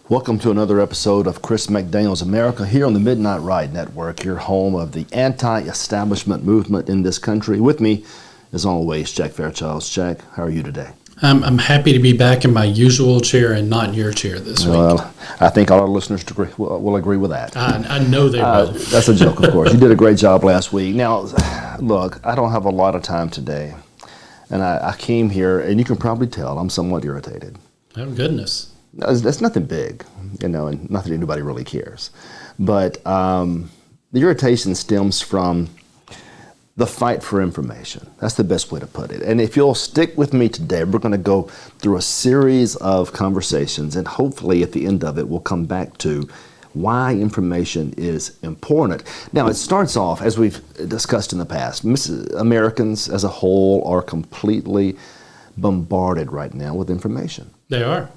Welcome to another episode of Chris McDaniel's America here on the Midnight Ride Network, your home of the anti-establishment movement in this country. With me, as always, Jack Fairchild. Jack, how are you today? I'm happy to be back in my usual chair and not in your chair this week. Well, I think all our listeners will agree with that. I know they will. That's a joke, of course. You did a great job last week. Now, look, I don't have a lot of time today, and I came here, and you can probably tell I'm somewhat irritated. Oh, goodness. That's nothing big, and nothing anybody really cares. But the irritation stems from the fight for information. That's the best way to put it. And if you'll stick with me today, we're going to go through a series of conversations, and hopefully at the end of it, we'll come back to why information is important. Now, it starts off, as we've discussed in the past, Americans as a whole are completely bombarded right now with information. They are.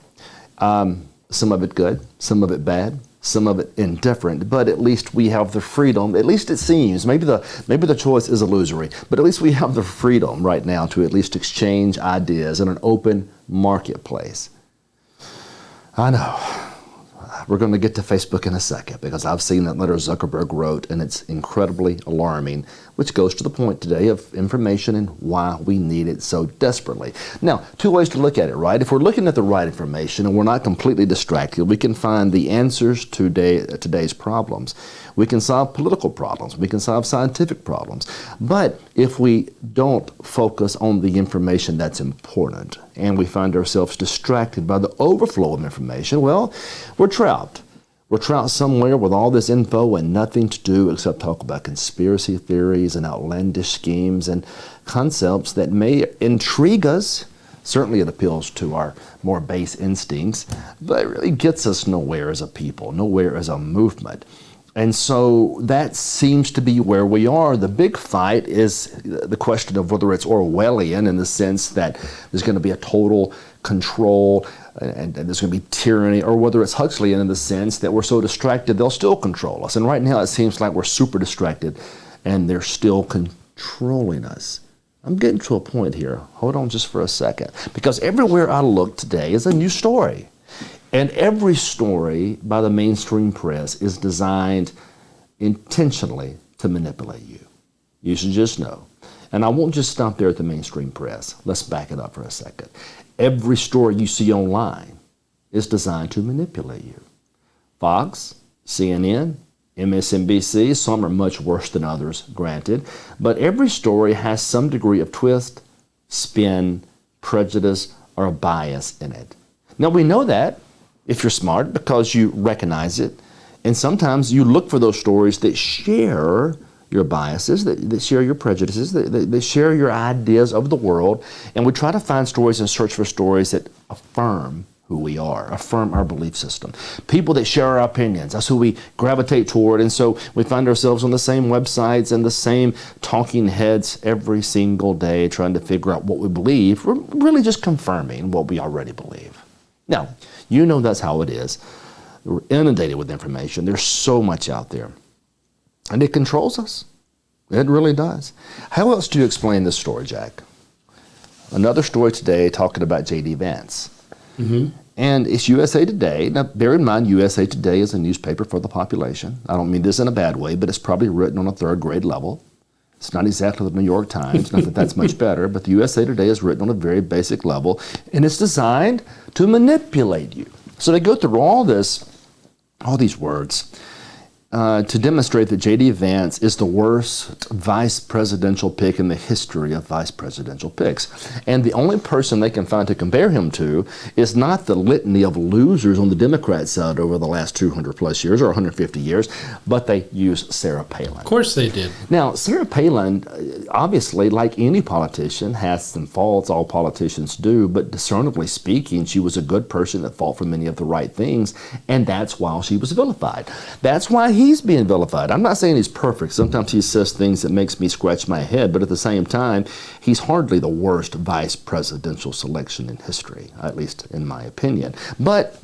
Some of it good, some of it bad, some of it indifferent, but at least we have the freedom, at least it seems, maybe the choice is illusory, but at least we have the freedom right now to at least exchange ideas in an open marketplace. I know. We're going to get to Facebook in a second because I've seen that letter Zuckerberg wrote, and it's incredibly alarming, which goes to the point today of information and why we need it so desperately. Now, two ways to look at it, right? If we're looking at the right information and we're not completely distracted, we can find the answers to today's problems. We can solve political problems. We can solve scientific problems. But if we don't focus on the information that's important and we find ourselves distracted by the overflow of information, well, we're trapped. We're trapped somewhere with all this info and nothing to do except talk about conspiracy theories and outlandish schemes and concepts that may intrigue us. Certainly it appeals to our more base instincts, but it really gets us nowhere as a people, nowhere as a movement. And so that seems to be where we are. The big fight is the question of whether it's Orwellian in the sense that there's going to be a total control and there's going to be tyranny, or whether it's Huxleyan in the sense that we're so distracted they'll still control us. And right now it seems like we're super distracted and they're still controlling us. I'm getting to a point here. Hold on just for a second. Because everywhere I look today is a new story. And every story by the mainstream press is designed intentionally to manipulate you. You should just know. And I won't just stop there at the mainstream press. Let's back it up for a second. Every story you see online is designed to manipulate you. Fox, CNN, MSNBC, some are much worse than others, granted. But every story has some degree of twist, spin, prejudice, or a bias in it. Now we know that if you're smart because you recognize it. And sometimes you look for those stories that share your biases, that share your prejudices, that share your ideas of the world. And we try to find stories and search for stories that affirm who we are, affirm our belief system. People that share our opinions, that's who we gravitate toward. And so we find ourselves on the same websites and the same talking heads every single day trying to figure out what we believe. We're really just confirming what we already believe. Now, you know that's how it is. We're inundated with information. There's so much out there. And it controls us. It really does. How else do you explain this story, Jack? Another story today talking about J.D. Vance. Mm-hmm. And it's USA Today. Now, bear in mind, USA Today is a newspaper for the population. I don't mean this in a bad way, but it's probably written on a third grade level. It's not exactly the New York Times, not that that's much better, but the USA Today is written on a very basic level, and it's designed to manipulate you. So they go through all these words to demonstrate that J.D. Vance is the worst vice presidential pick in the history of vice presidential picks. And the only person they can find to compare him to is not the litany of losers on the Democrat side over the last 200 plus years or 150 years, but they use Sarah Palin. Of course they did. Now, Sarah Palin, obviously, like any politician, has some faults. All politicians do, but discernibly speaking, she was a good person that fought for many of the right things, and that's why she was vilified. That's why he's being vilified. I'm not saying he's perfect. Sometimes he says things that makes me scratch my head, but at the same time, he's hardly the worst vice presidential selection in history, at least in my opinion. But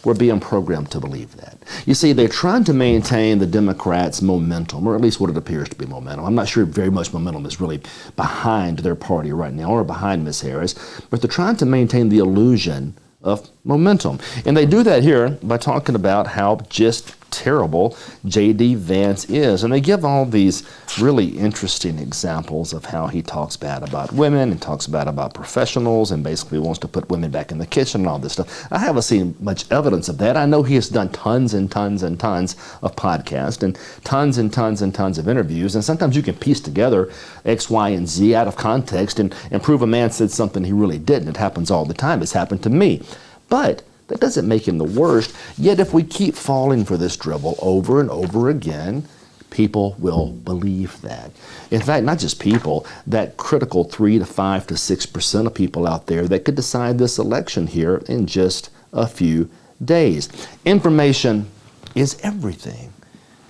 we're being programmed to believe that. You see, they're trying to maintain the Democrats' momentum, or at least what it appears to be momentum. I'm not sure very much momentum is really behind their party right now or behind Ms. Harris, but they're trying to maintain the illusion of momentum. And they do that here by talking about how just terrible J.D. Vance is. And they give all these really interesting examples of how he talks bad about women and talks bad about professionals and basically wants to put women back in the kitchen and all this stuff. I haven't seen much evidence of that. I know he has done tons and tons and tons of podcasts and tons and tons and tons of interviews. And sometimes you can piece together X, Y, and Z out of context and prove a man said something he really didn't. It happens all the time. It's happened to me. But that doesn't make him the worst. Yet if we keep falling for this dribble over and over again, people will believe that. In fact, not just people, that critical 3 to 5 to 6% of people out there that could decide this election here in just a few days. Information is everything.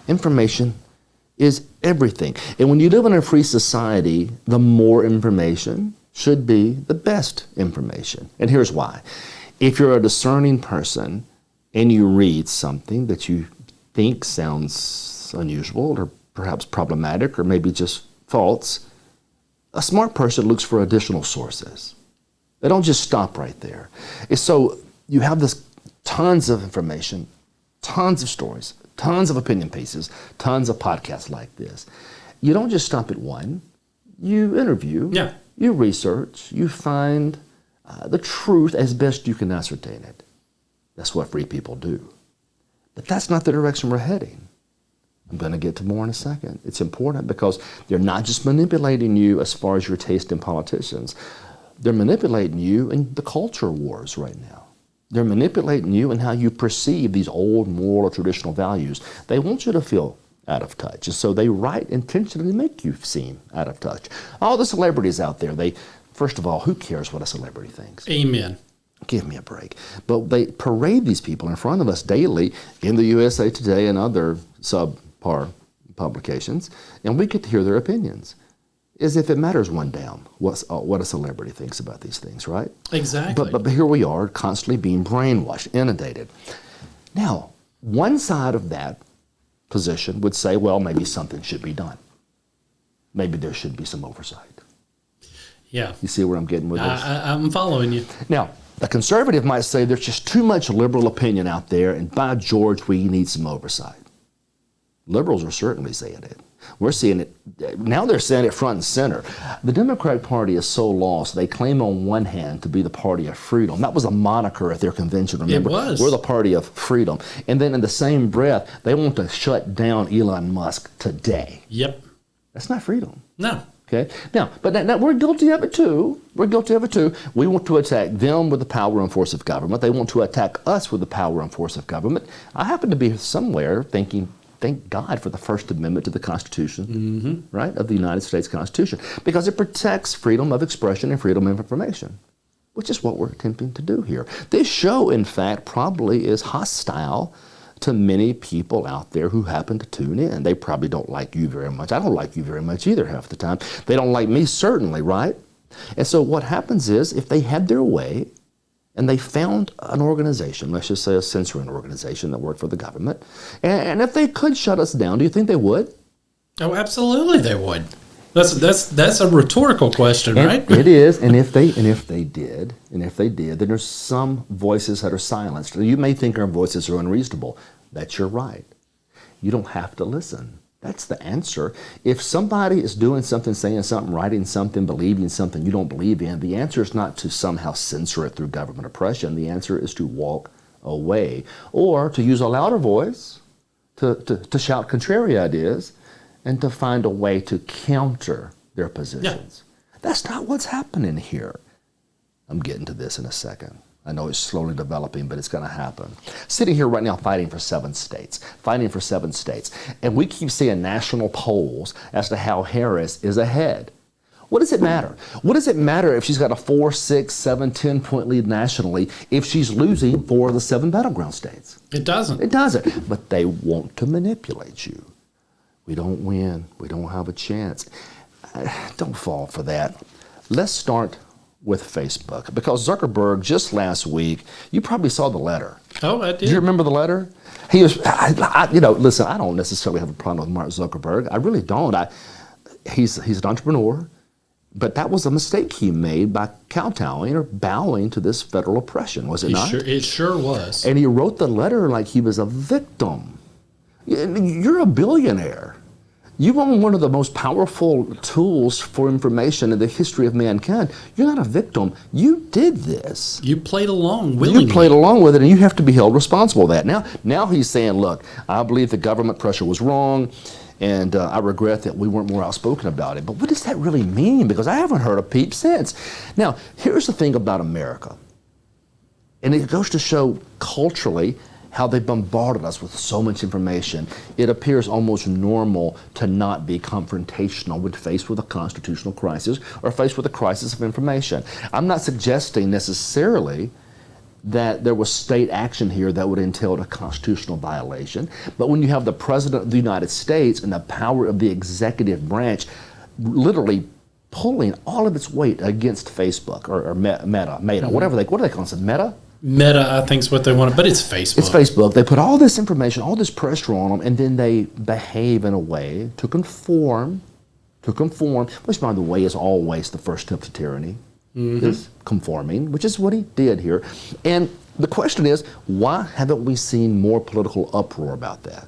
Information is everything. And when you live in a free society, the more information should be the best information. And here's why. If you're a discerning person and you read something that you think sounds unusual or perhaps problematic or maybe just false, a smart person looks for additional sources. They don't just stop right there. And so you have this tons of information, tons of stories, tons of opinion pieces, tons of podcasts like this. You don't just stop at one. You interview, you research, you find the truth as best you can ascertain it. That's what free people do. But that's not the direction we're heading. I'm going to get to more in a second. It's important because they're not just manipulating you as far as your taste in politicians. They're manipulating you in the culture wars right now. They're manipulating you in how you perceive these old moral or traditional values. They want you to feel out of touch. And so they write intentionally to make you seem out of touch. All the celebrities out there, first of all, who cares what a celebrity thinks? Amen. Give me a break. But they parade these people in front of us daily in the USA Today and other subpar publications, and we get to hear their opinions. As if it matters one damn what a celebrity thinks about these things, right? Exactly. But here we are constantly being brainwashed, inundated. Now, one side of that position would say, well, maybe something should be done. Maybe there should be some oversight. Yeah. You see where I'm getting with this? I'm following you. Now, a conservative might say there's just too much liberal opinion out there, and by George, we need some oversight. Liberals are certainly saying it. We're seeing it. Now they're saying it front and center. The Democratic Party is so lost. They claim on one hand to be the party of freedom. That was a moniker at their convention, remember? It was. We're the party of freedom. And then in the same breath, they want to shut down Elon Musk today. Yep. That's not freedom. No. Okay. Now, but now we're guilty of it too. We're guilty of it too. We want to attack them with the power and force of government. They want to attack us with the power and force of government. I happen to be somewhere thinking, thank God for the First Amendment to the Constitution, right, of the United States Constitution, because it protects freedom of expression and freedom of information, which is what we're attempting to do here. This show, in fact, probably is hostile to many people out there who happen to tune in. They probably don't like you very much. I don't like you very much either half the time. They don't like me, certainly, right? And so what happens is, if they had their way and they found an organization, let's just say a censoring organization that worked for the government, and if they could shut us down, do you think they would? Oh, absolutely they would. That's a rhetorical question, right? It is, and if they did, then there's some voices that are silenced. You may think our voices are unreasonable. That's your right. You don't have to listen. That's the answer. If somebody is doing something, saying something, writing something, believing something you don't believe in, the answer is not to somehow censor it through government oppression. The answer is to walk away, or to use a louder voice, to shout contrary ideas, and to find a way to counter their positions. Yeah. That's not what's happening here. I'm getting to this in a second. I know it's slowly developing, but it's going to happen. Sitting here right now fighting for 7 states. And we keep seeing national polls as to how Harris is ahead. What does it matter? What does it matter if she's got a 4, 6, 7, 10-point lead nationally if she's losing 4 of the 7 battleground states? It doesn't. It doesn't. But they want to manipulate you. We don't win. We don't have a chance. Don't fall for that. Let's start with Facebook, because Zuckerberg just last week, you probably saw the letter. Oh, I did. Do you remember the letter? He was, listen, I don't necessarily have a problem with Mark Zuckerberg. I really don't. He's an entrepreneur. But that was a mistake he made by kowtowing or bowing to this federal oppression, was it not? It sure was. And he wrote the letter like he was a victim. You're a billionaire. You own one of the most powerful tools for information in the history of mankind. You're not a victim. You did this. You played along willingly. You played along with it, and you have to be held responsible for that. Now he's saying, look, I believe the government pressure was wrong, and I regret that we weren't more outspoken about it. But what does that really mean? Because I haven't heard a peep since. Now, here's the thing about America. And it goes to show culturally how they bombarded us with so much information. It appears almost normal to not be confrontational when faced with a constitutional crisis or faced with a crisis of information. I'm not suggesting necessarily that there was state action here that would entail a constitutional violation, but when you have the President of the United States and the power of the executive branch literally pulling all of its weight against Facebook or Meta, whatever what do they call it? Meta? Meta, I think, is what they wanted, but it's Facebook. It's Facebook. They put all this information, all this pressure on them, and then they behave in a way to conform, which, by the way, is always the first step to tyranny, is conforming, which is what he did here. And the question is, why haven't we seen more political uproar about that?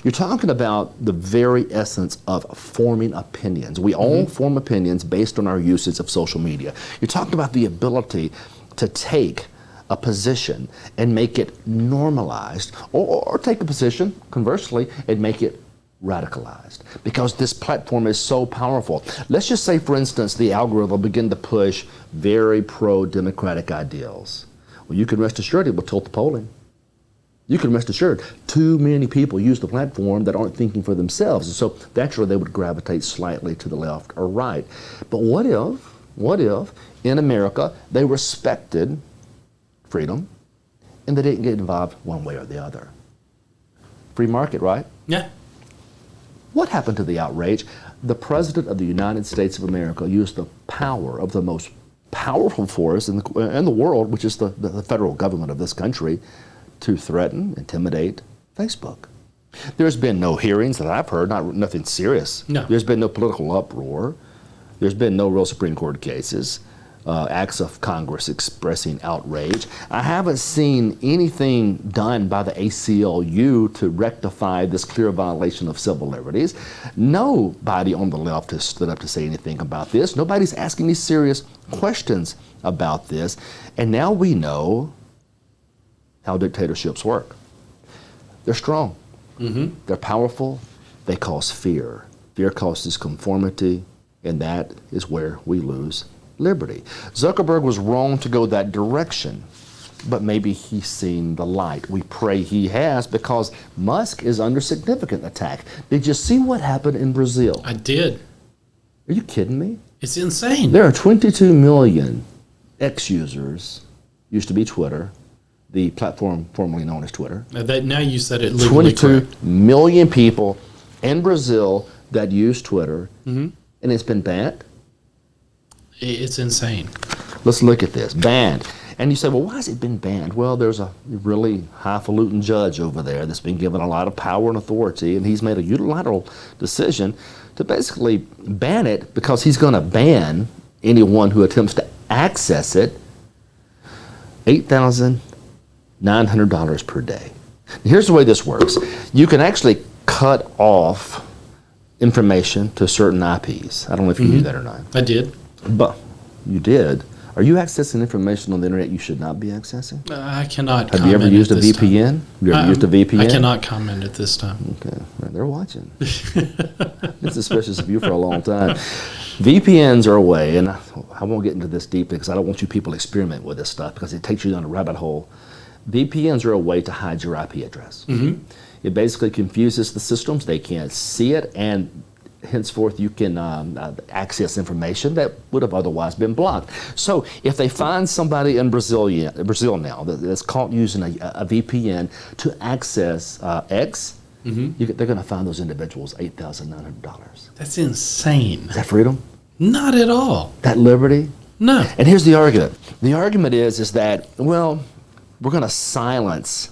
You're talking about the very essence of forming opinions. We all form opinions based on our usage of social media. You're talking about the ability to take a position and make it normalized, or take a position, conversely, and make it radicalized, because this platform is so powerful. Let's just say, for instance, the algorithm begin to push very pro-democratic ideals. Well, you can rest assured it will tilt the polling. You can rest assured too many people use the platform that aren't thinking for themselves, and so naturally they would gravitate slightly to the left or right. But what if in America they respected freedom, and they didn't get involved one way or the other? Free market, right? Yeah. What happened to the outrage? The President of the United States of America used the power of the most powerful force in the world, which is the federal government of this country, to threaten, intimidate Facebook. There's been no hearings that I've heard, nothing serious. No. There's been no political uproar. There's been no real Supreme Court cases. Acts of Congress expressing outrage. I haven't seen anything done by the ACLU to rectify this clear violation of civil liberties. Nobody on the left has stood up to say anything about this. Nobody's asking any serious questions about this. And now we know how dictatorships work. They're strong. They're powerful. They cause fear. Fear causes conformity, and that is where we lose liberty. Zuckerberg was wrong to go that direction, but maybe he's seen the light. We pray he has, because Musk is under significant attack. Did you see what happened in Brazil? I did. Are you kidding me? It's insane. There are 22 million X users, used to be Twitter, the platform formerly known as Twitter. Now you said it legally 22 correct. million people in Brazil that use Twitter, and it's been banned. It's insane. Let's look at this. Banned. And you say, well, why has it been banned? Well, there's a really highfalutin judge over there that's been given a lot of power and authority, and he's made a unilateral decision to basically ban it, because he's going to ban anyone who attempts to access it $8,900 per day. Here's the way this works. You can actually cut off information to certain IPs. I don't know if you knew that or not. I did. But you did. Are you accessing information on the internet you should not be accessing? I cannot Have you ever used a VPN? You ever used a VPN? I cannot comment at this time. Okay, right, they're watching. Been suspicious of you for a long time. VPNs are a way, and I won't get into this deeply because I don't want you people to experiment with this stuff because it takes you down a rabbit hole. VPNs are a way to hide your IP address. It basically confuses the systems. They can't see it, and henceforth you can access information that would have otherwise been blocked. So if they find somebody in Brazil now that's caught using a VPN to access X, they're going to find those individuals $8,900. That's insane. Is that freedom? Not at all. That liberty? No. And here's the argument. The argument is that, well, we're going to silence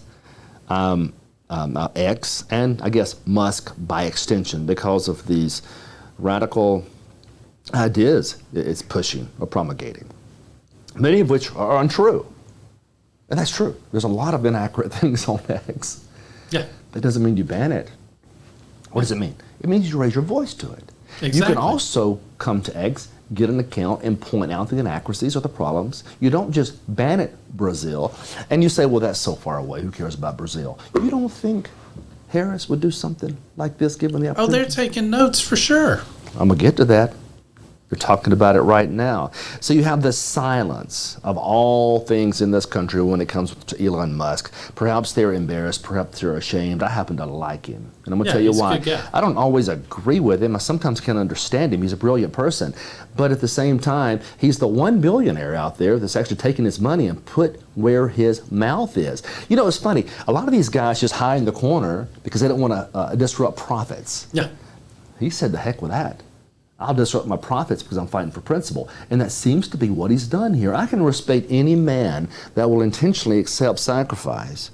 X, and I guess Musk by extension, because of these radical ideas it's pushing or promulgating, many of which are untrue. And that's true. There's a lot of inaccurate things on X. Yeah. That doesn't mean you ban it. What does it mean? It means you raise your voice to it. Exactly. You can also come to X, get an account, and point out the inaccuracies or the problems. You don't just ban it, Brazil, and you say, well, that's so far away. Who cares about Brazil? You don't think Harris would do something like this given the Oh, opportunity? they're taking notes for sure. I'm going to get to that. They're talking about it right now. So you have the silence of all things in this country when it comes to Elon Musk. Perhaps they're embarrassed, perhaps they're ashamed. I happen to like him. And I'm going to tell you he's a why. good guy. I don't always agree with him. I sometimes can't understand him. He's a brilliant person. But at the same time, he's the one billionaire out there that's actually taken his money and put where his mouth is. You know, it's funny. A lot of these guys just hide in the corner because they don't want to disrupt profits. Yeah. He said, the heck with that. I'll disrupt my profits because I'm fighting for principle. And that seems to be what he's done here. I can respect any man that will intentionally accept sacrifice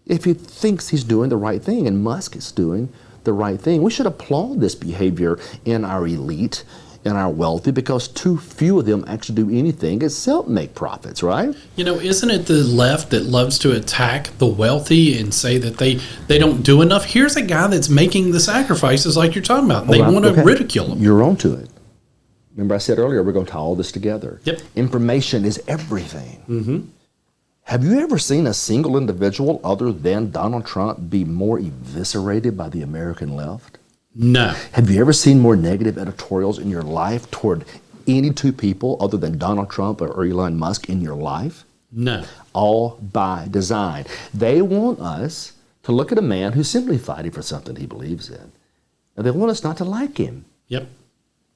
if he thinks he's doing the right thing, and Musk is doing the right thing. We should applaud this behavior in our elite, in our wealthy, because too few of them actually do anything except make profits, right? You know, isn't it the left that loves to attack the wealthy and say that they don't do enough? Here's a guy that's making the sacrifices like you're talking about. They want to ridicule him. You're onto it. Remember I said earlier, we're going to tie all this together. Yep. Information is everything. Mm-hmm. Have you ever seen a single individual other than Donald Trump be more eviscerated by the American left? No. Have you ever seen more negative editorials in your life toward any two people other than Donald Trump or Elon Musk in your life? No. All by design. They want us to look at a man who's simply fighting for something he believes in. And they want us not to like him. Yep.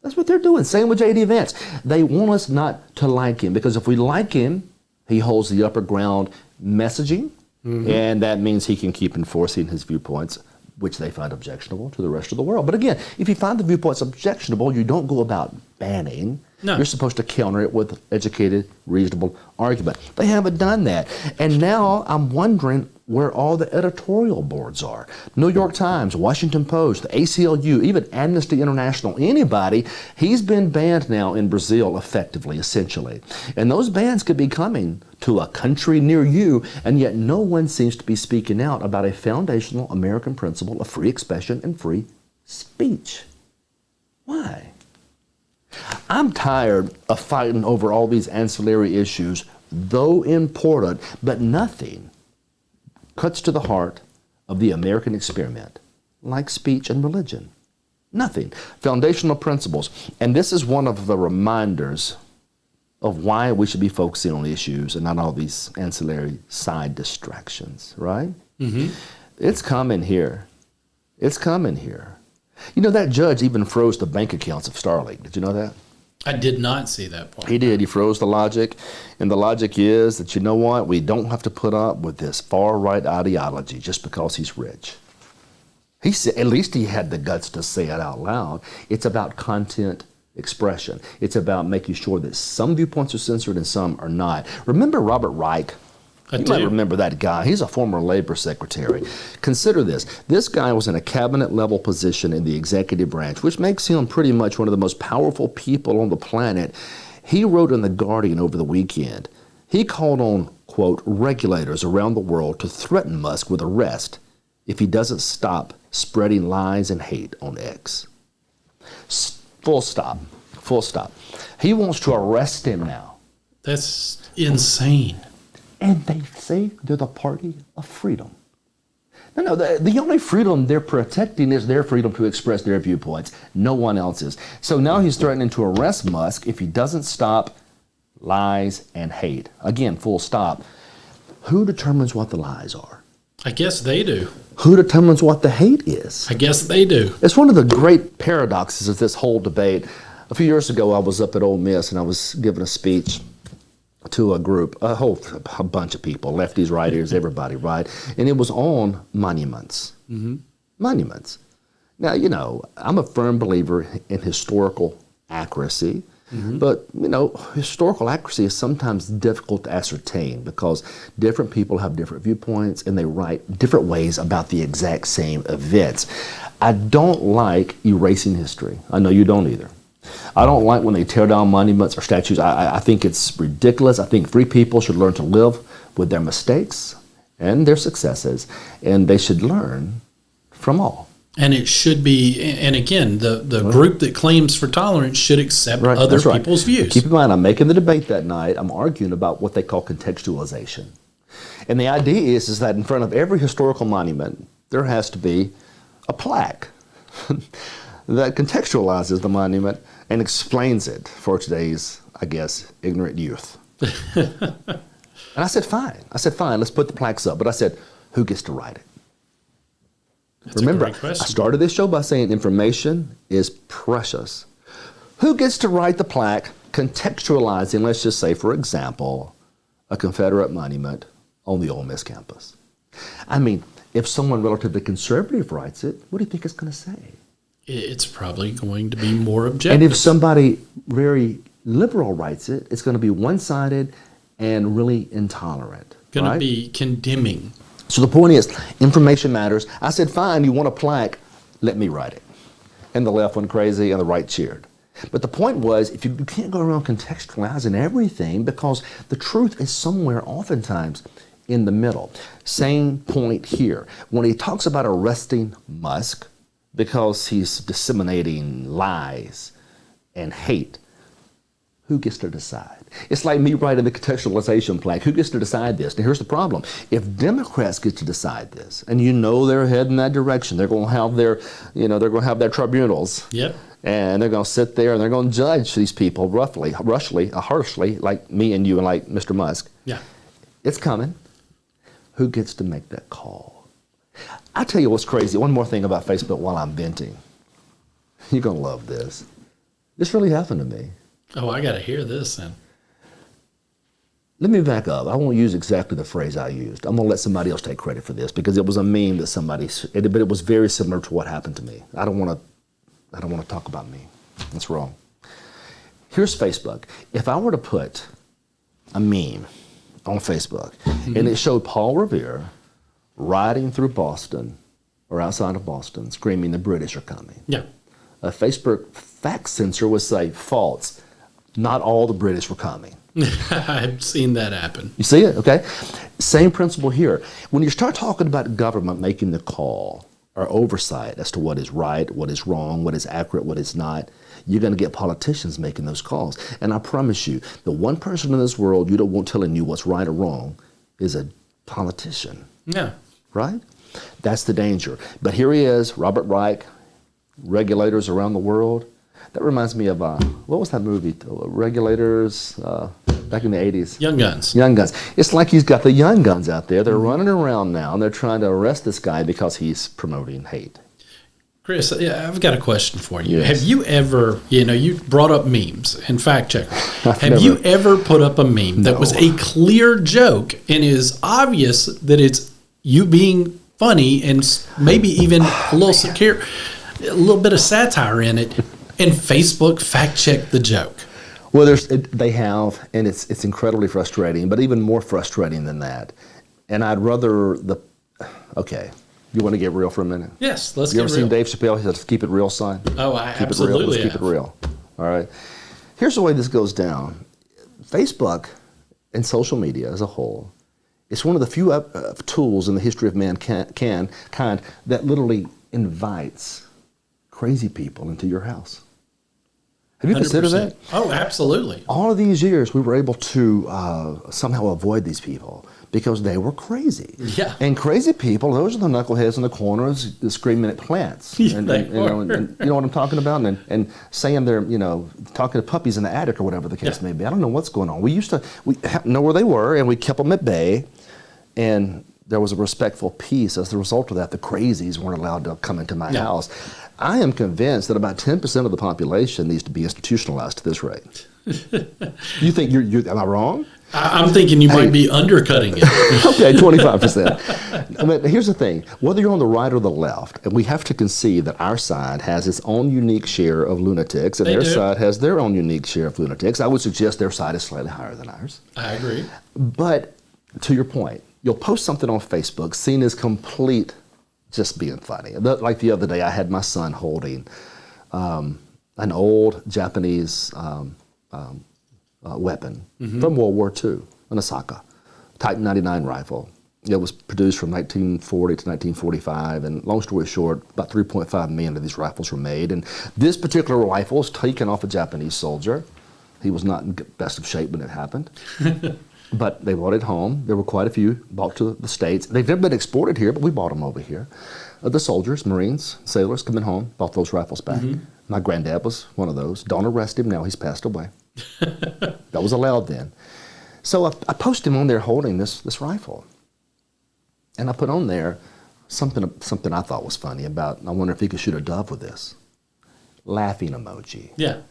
That's what they're doing. Same with J.D. Vance. They want us not to like him because if we like him, he holds the upper ground messaging, and that means he can keep enforcing his viewpoints, which they find objectionable to the rest of the world. But again, if you find the viewpoints objectionable, you don't go about banning. No. You're supposed to counter it with educated, reasonable argument. They haven't done that. And now I'm wondering where all the editorial boards are. New York Times, Washington Post, the ACLU, even Amnesty International, anybody, he's been banned now in Brazil effectively, essentially. And those bans could be coming to a country near you, and yet no one seems to be speaking out about a foundational American principle of free expression and free speech. Why? I'm tired of fighting over all these ancillary issues, though important, but nothing cuts to the heart of the American experiment, like speech and religion. Nothing. Foundational principles. And this is one of the reminders of why we should be focusing on issues and not all these ancillary side distractions, right? Mm-hmm. It's coming here. It's coming here. You know, that judge even froze the bank accounts of Starlink. Did you know that? I did not see that part. He did. He froze the logic. And the logic is that, you know what? We don't have to put up with this far-right ideology just because he's rich. He said, at least he had the guts to say it out loud. It's about content expression. It's about making sure that some viewpoints are censored and some are not. Remember Robert Reich? You might remember that guy. He's a former labor secretary. Consider this. This guy was in a cabinet-level position in the executive branch, which makes him pretty much one of the most powerful people on the planet. He wrote in The Guardian over the weekend. He called on, quote, regulators around the world to threaten Musk with arrest if he doesn't stop spreading lies and hate on X. Full stop. Full stop. He wants to arrest him now. That's insane. And they say they're the party of freedom. No, the only freedom they're protecting is their freedom to express their viewpoints. No one else's. So now he's threatening to arrest Musk if he doesn't stop lies and hate. Again, full stop. Who determines what the lies are? I guess they do. Who determines what the hate is? I guess they do. It's one of the great paradoxes of this whole debate. A few years ago, I was up at Ole Miss and I was giving a speech to a group, a bunch of people, lefties, righties, everybody, right? And it was on monuments. Mm-hmm. Monuments. Now, you know, I'm a firm believer in historical accuracy, but, you know, historical accuracy is sometimes difficult to ascertain because different people have different viewpoints and they write different ways about the exact same events. I don't like erasing history. I know you don't either. I don't like when they tear down monuments or statues. I think it's ridiculous. I think free people should learn to live with their mistakes and their successes, and they should learn from all. And it should be, and again, the group that claims for tolerance should accept other people's views. Keep in mind, I'm making the debate that night. I'm arguing about what they call contextualization. And the idea is that in front of every historical monument, there has to be a plaque that contextualizes the monument and explains it for today's, I guess, ignorant youth. And I said, fine, let's put the plaques up. But I said, who gets to write it? Remember, I started this show by saying information is precious. Who gets to write the plaque contextualizing, let's just say, for example, a Confederate monument on the Ole Miss campus? I mean, if someone relatively conservative writes it, what do you think it's going to say? It's probably going to be more objective. And if somebody very liberal writes it, it's going to be one-sided and really intolerant. Going to be condemning. So the point is, information matters. I said, fine, you want a plaque, let me write it. And the left went crazy and the right cheered. But the point was, if you can't go around contextualizing everything, because the truth is somewhere oftentimes in the middle. Same point here. When he talks about arresting Musk because he's disseminating lies and hate, who gets to decide? It's like me writing the contextualization plaque. Who gets to decide this? Now, here's the problem. If Democrats get to decide this, and they're heading that direction, they're going to have their tribunals. Yep. And they're going to sit there and they're going to judge these people harshly, like me and you and like Mr. Musk. Yeah. It's coming. Who gets to make that call? I'll tell you what's crazy. One more thing about Facebook while I'm venting. You're going to love this. This really happened to me. Oh, I got to hear this then. Let me back up. I won't use exactly the phrase I used. I'm going to let somebody else take credit for this because it was a meme that but it was very similar to what happened to me. I don't want to talk about me. That's wrong. Here's Facebook. If I were to put a meme on Facebook and it showed Paul Revere riding through Boston or outside of Boston screaming the British are coming. Yeah. A Facebook fact censor would say false. Not all the British were coming. I've seen that happen. You see it? Okay. Same principle here. When you start talking about government making the call or oversight as to what is right, what is wrong, what is accurate, what is not, you're going to get politicians making those calls. And I promise you, the one person in this world you don't want telling you what's right or wrong is a politician. Yeah. Right? That's the danger. But here he is, Robert Reich, regulators around the world. That reminds me of, what was that movie? Regulators back in the 80s. Young Guns. Young Guns. It's like he's got the young guns out there. They're running around now, and they're trying to arrest this guy because he's promoting hate. Chris, I've got a question for you. Yes. Have you ever, you brought up memes and fact checkers. Have you ever put up a meme that was a clear joke and is obvious that it's you being funny and maybe even a little bit of satire in it, and Facebook fact checked the joke? Well, they have, and it's incredibly frustrating, but even more frustrating than that. And I'd rather okay. You want to get real for a minute? Yes, let's get real. You ever seen Dave Chappelle? He says, keep it real sign? Oh, I absolutely Let's keep it real. All right. Here's the way this goes down. Facebook and social media as a whole, it's one of the few tools in the history of mankind that literally invites crazy people into your house. Have you considered that? Oh, absolutely. All of these years, we were able to somehow avoid these people because they were crazy. Yeah. And crazy people, those are the knuckleheads in the corners screaming at plants. Yeah, and you know what I'm talking about? And saying they're, talking to puppies in the attic or whatever the case may be. I don't know what's going on. We used to know where they were, and we kept them at bay, and there was a respectful peace. As a result of that, the crazies weren't allowed to come into my house. I am convinced that about 10% of the population needs to be institutionalized at this rate. You think am I wrong? I'm thinking you might be undercutting it. Okay, 25%. I mean, here's the thing. Whether you're on the right or the left, and we have to concede that our side has its own unique share of lunatics, and their side has their own unique share of lunatics. I would suggest their side is slightly higher than ours. I agree. But to your point, you'll post something on Facebook seen as complete just being funny. Like the other day, I had my son holding an old Japanese weapon from World War II, an Osaka Type 99 rifle. It was produced from 1940 to 1945, and long story short, about 3.5 million of these rifles were made. And this particular rifle was taken off a Japanese soldier. He was not in best of shape when it happened. But they brought it home. There were quite a few bought to the States. They've never been exported here, but we bought them over here. The soldiers, Marines, sailors coming home, bought those rifles back. My granddad was one of those. Don't arrest him now, he's passed away. That was allowed then. So I posted him on there holding this rifle. And I put on there something I thought was funny about, I wonder if he could shoot a dove with this. Laughing emoji. Yeah.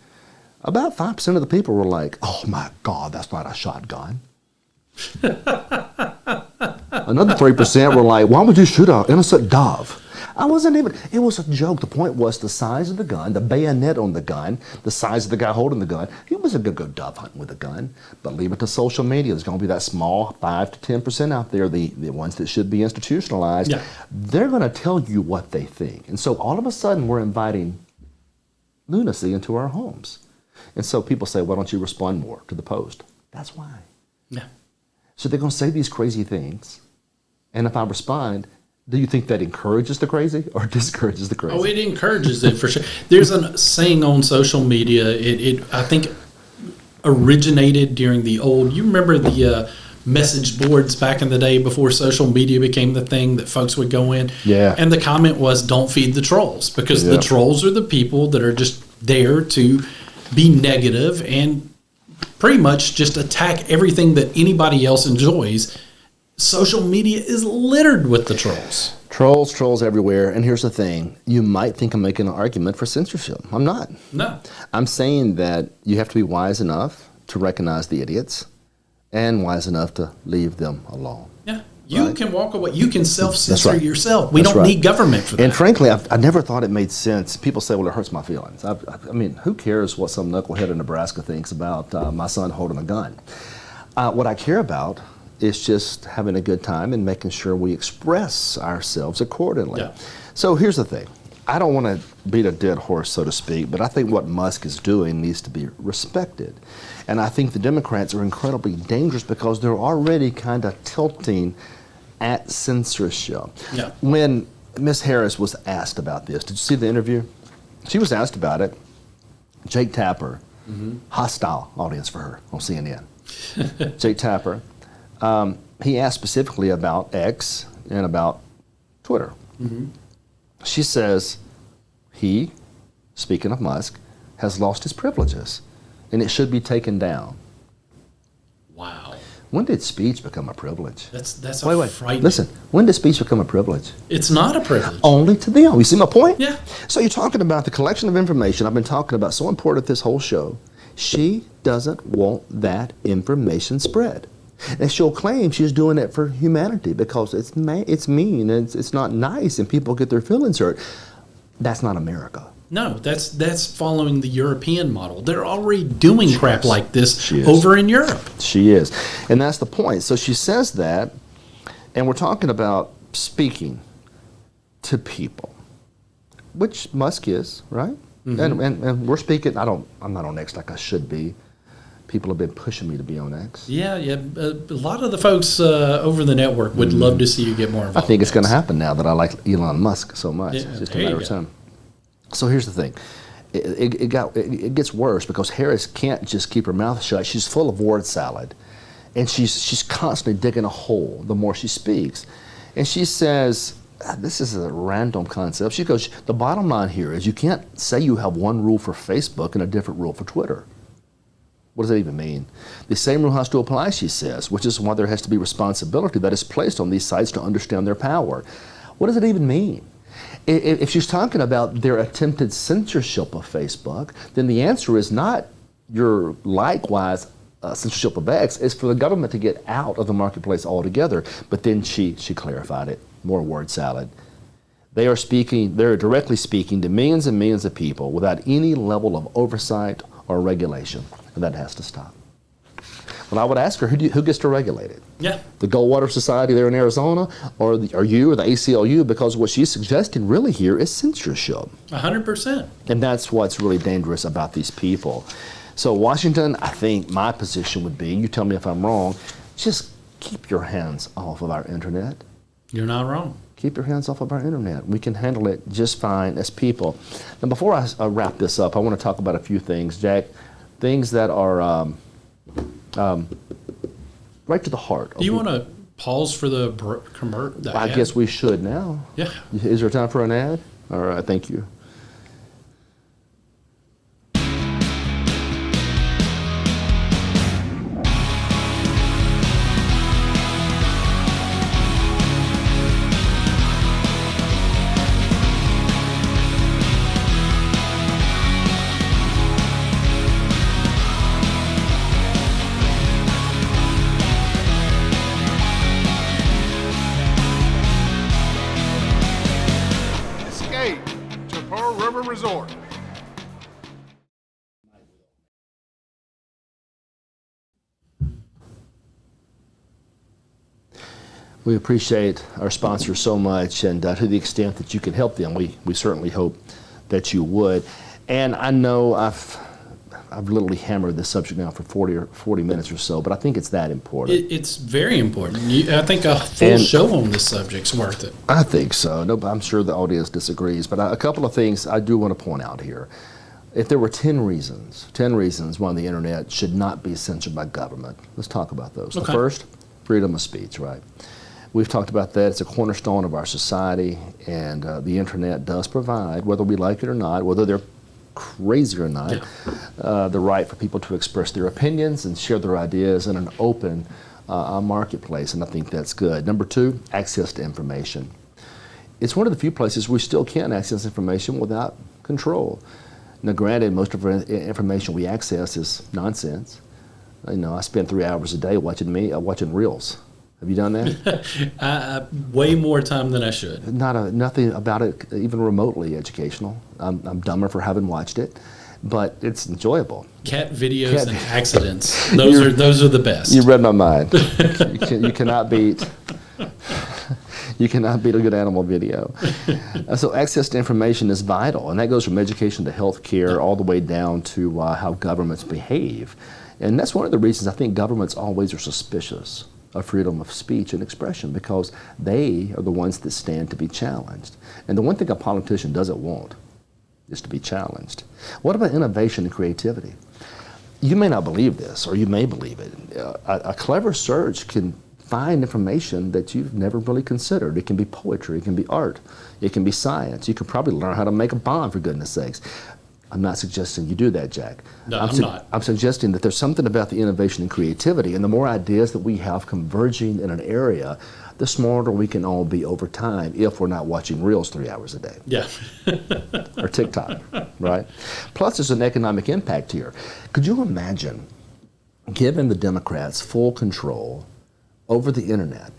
About 5% of the people were like, oh my God, that's not a shotgun. Another 3% were like, why would you shoot an innocent dove? It was a joke. The point was the size of the gun, the bayonet on the gun, the size of the guy holding the gun. He wasn't going to go dove hunting with a gun. But leave it to social media. There's going to be that small 5 to 10% out there, the ones that should be institutionalized. Yeah. They're going to tell you what they think. And so all of a sudden we're inviting lunacy into our homes. And so people say, why don't you respond more to the post? That's why. Yeah. So they're going to say these crazy things. And if I respond, do you think that encourages the crazy or discourages the crazy? Oh, it encourages it for sure. There's a saying on social media, it I think originated during the old, you remember the message boards back in the day before social media became the thing that folks would go in? Yeah. And the comment was, don't feed the trolls, because the trolls are the people that are just there to be negative and pretty much just attack everything that anybody else enjoys. Social media is littered with the trolls. Trolls everywhere. And here's the thing. You might think I'm making an argument for censorship. I'm not. No. I'm saying that you have to be wise enough to recognize the idiots and wise enough to leave them alone. Yeah. You Right. can walk away. You can self-censor right. yourself. We That's don't right. need government for that. And frankly, I never thought it made sense. People say, well, it hurts my feelings. I mean, who cares what some knucklehead in Nebraska thinks about my son holding a gun? What I care about is just having a good time and making sure we express ourselves accordingly. Yeah. So here's the thing. I don't want to beat a dead horse, so to speak, but I think what Musk is doing needs to be respected. And I think the Democrats are incredibly dangerous because they're already kind of tilting at censorship. Yeah. When Ms. Harris was asked about this, did you see the interview? She was asked about it. Jake Tapper, hostile audience for her on CNN. Jake Tapper, he asked specifically about X and about Twitter. She says he, speaking of Musk, has lost his privileges and it should be taken down. Wow. When did speech become a privilege? That's Wait. frightening. Listen, when did speech become a privilege? It's not a privilege. Only to them. You see my point? Yeah. So you're talking about the collection of information I've been talking about, so important this whole show. She doesn't want that information spread. And she'll claim she's doing it for humanity because it's mean and it's not nice and people get their feelings hurt. That's not America. No, that's following the European model. They're already doing crap like this She is. over in Europe. She is. And that's the point. So she says that, and we're talking about speaking to people, which Musk is, right? And we're speaking, I'm not on X like I should be. People have been pushing me to be on X. Yeah. A lot of the folks over the network would love to see you get more involved. I think it's in going to X. happen now that I like Elon Musk so much. Yeah, It's just a there you matter of go. time. So here's the thing. It gets worse because Harris can't just keep her mouth shut. She's full of word salad. And she's constantly digging a hole the more she speaks. And she says, this is a random concept. She goes, the bottom line here is you can't say you have one rule for Facebook and a different rule for Twitter. What does that even mean? The same rule has to apply, she says, which is why there has to be responsibility that is placed on these sites to understand their power. What does it even mean? If she's talking about their attempted censorship of Facebook, then the answer is not your likewise censorship of X. It's for the government to get out of the marketplace altogether. But then she clarified it. More word salad. They're directly speaking to millions and millions of people without any level of oversight or regulation. And that has to stop. Well, I would ask her, who gets to regulate it? Yeah. The Goldwater Society there in Arizona, or you, or the ACLU? Because what she's suggesting really here is censorship. 100%. And that's what's really dangerous about these people. So Washington, I think my position would be, you tell me if I'm wrong, just keep your hands off of our internet. You're not wrong. Keep your hands off of our internet. We can handle it just fine as people. Now, before I wrap this up, I want to talk about a few things, Jack, things that are right to the heart. Do you want to pause for the I guess we should now. Yeah. Is there time for an ad? All right, thank you. Resort. We appreciate our sponsors so much, and to the extent that you can help them, we certainly hope that you would. And I know I've literally hammered this subject now for 40 minutes or so, but I think it's that important. It's very important. I think a full show on this subject's worth it. I think so. No, I'm sure the audience disagrees, but a couple of things I do want to point out here. If there were 10 reasons why the internet should not be censored by government, let's talk about those. Okay. The first, freedom of speech, right? We've talked about that. It's a cornerstone of our society, and the internet does provide, whether we like it or not, whether they're crazy or not, the right for people to express their opinions and share their ideas in an open marketplace, and I think that's good. Number two, access to information. It's one of the few places we still can access information without control. Now, granted, most of our information we access is nonsense. You know, I spend 3 hours a day watching Reels. Have you done that? Way more time than I should. Nothing about it even remotely educational. I'm dumber for having watched it, but it's enjoyable. Cat videos and accidents. Those are the best. You read my mind. You cannot beat. You cannot beat a good animal video. So access to information is vital, and that goes from education to health care all the way down to how governments behave. And that's one of the reasons I think governments always are suspicious of freedom of speech and expression, because they are the ones that stand to be challenged. And the one thing a politician doesn't want is to be challenged. What about innovation and creativity? You may not believe this, or you may believe it. A clever search can find information that you've never really considered. It can be poetry, it can be art, it can be science. You can probably learn how to make a bomb, for goodness sakes. I'm not suggesting you do that, Jack. No, I'm not. I'm suggesting that there's something about the innovation and creativity, and the more ideas that we have converging in an area, the smarter we can all be over time if we're not watching Reels 3 hours a day. Yeah. Or TikTok, right? Plus, there's an economic impact here. Could you imagine giving the Democrats full control over the internet?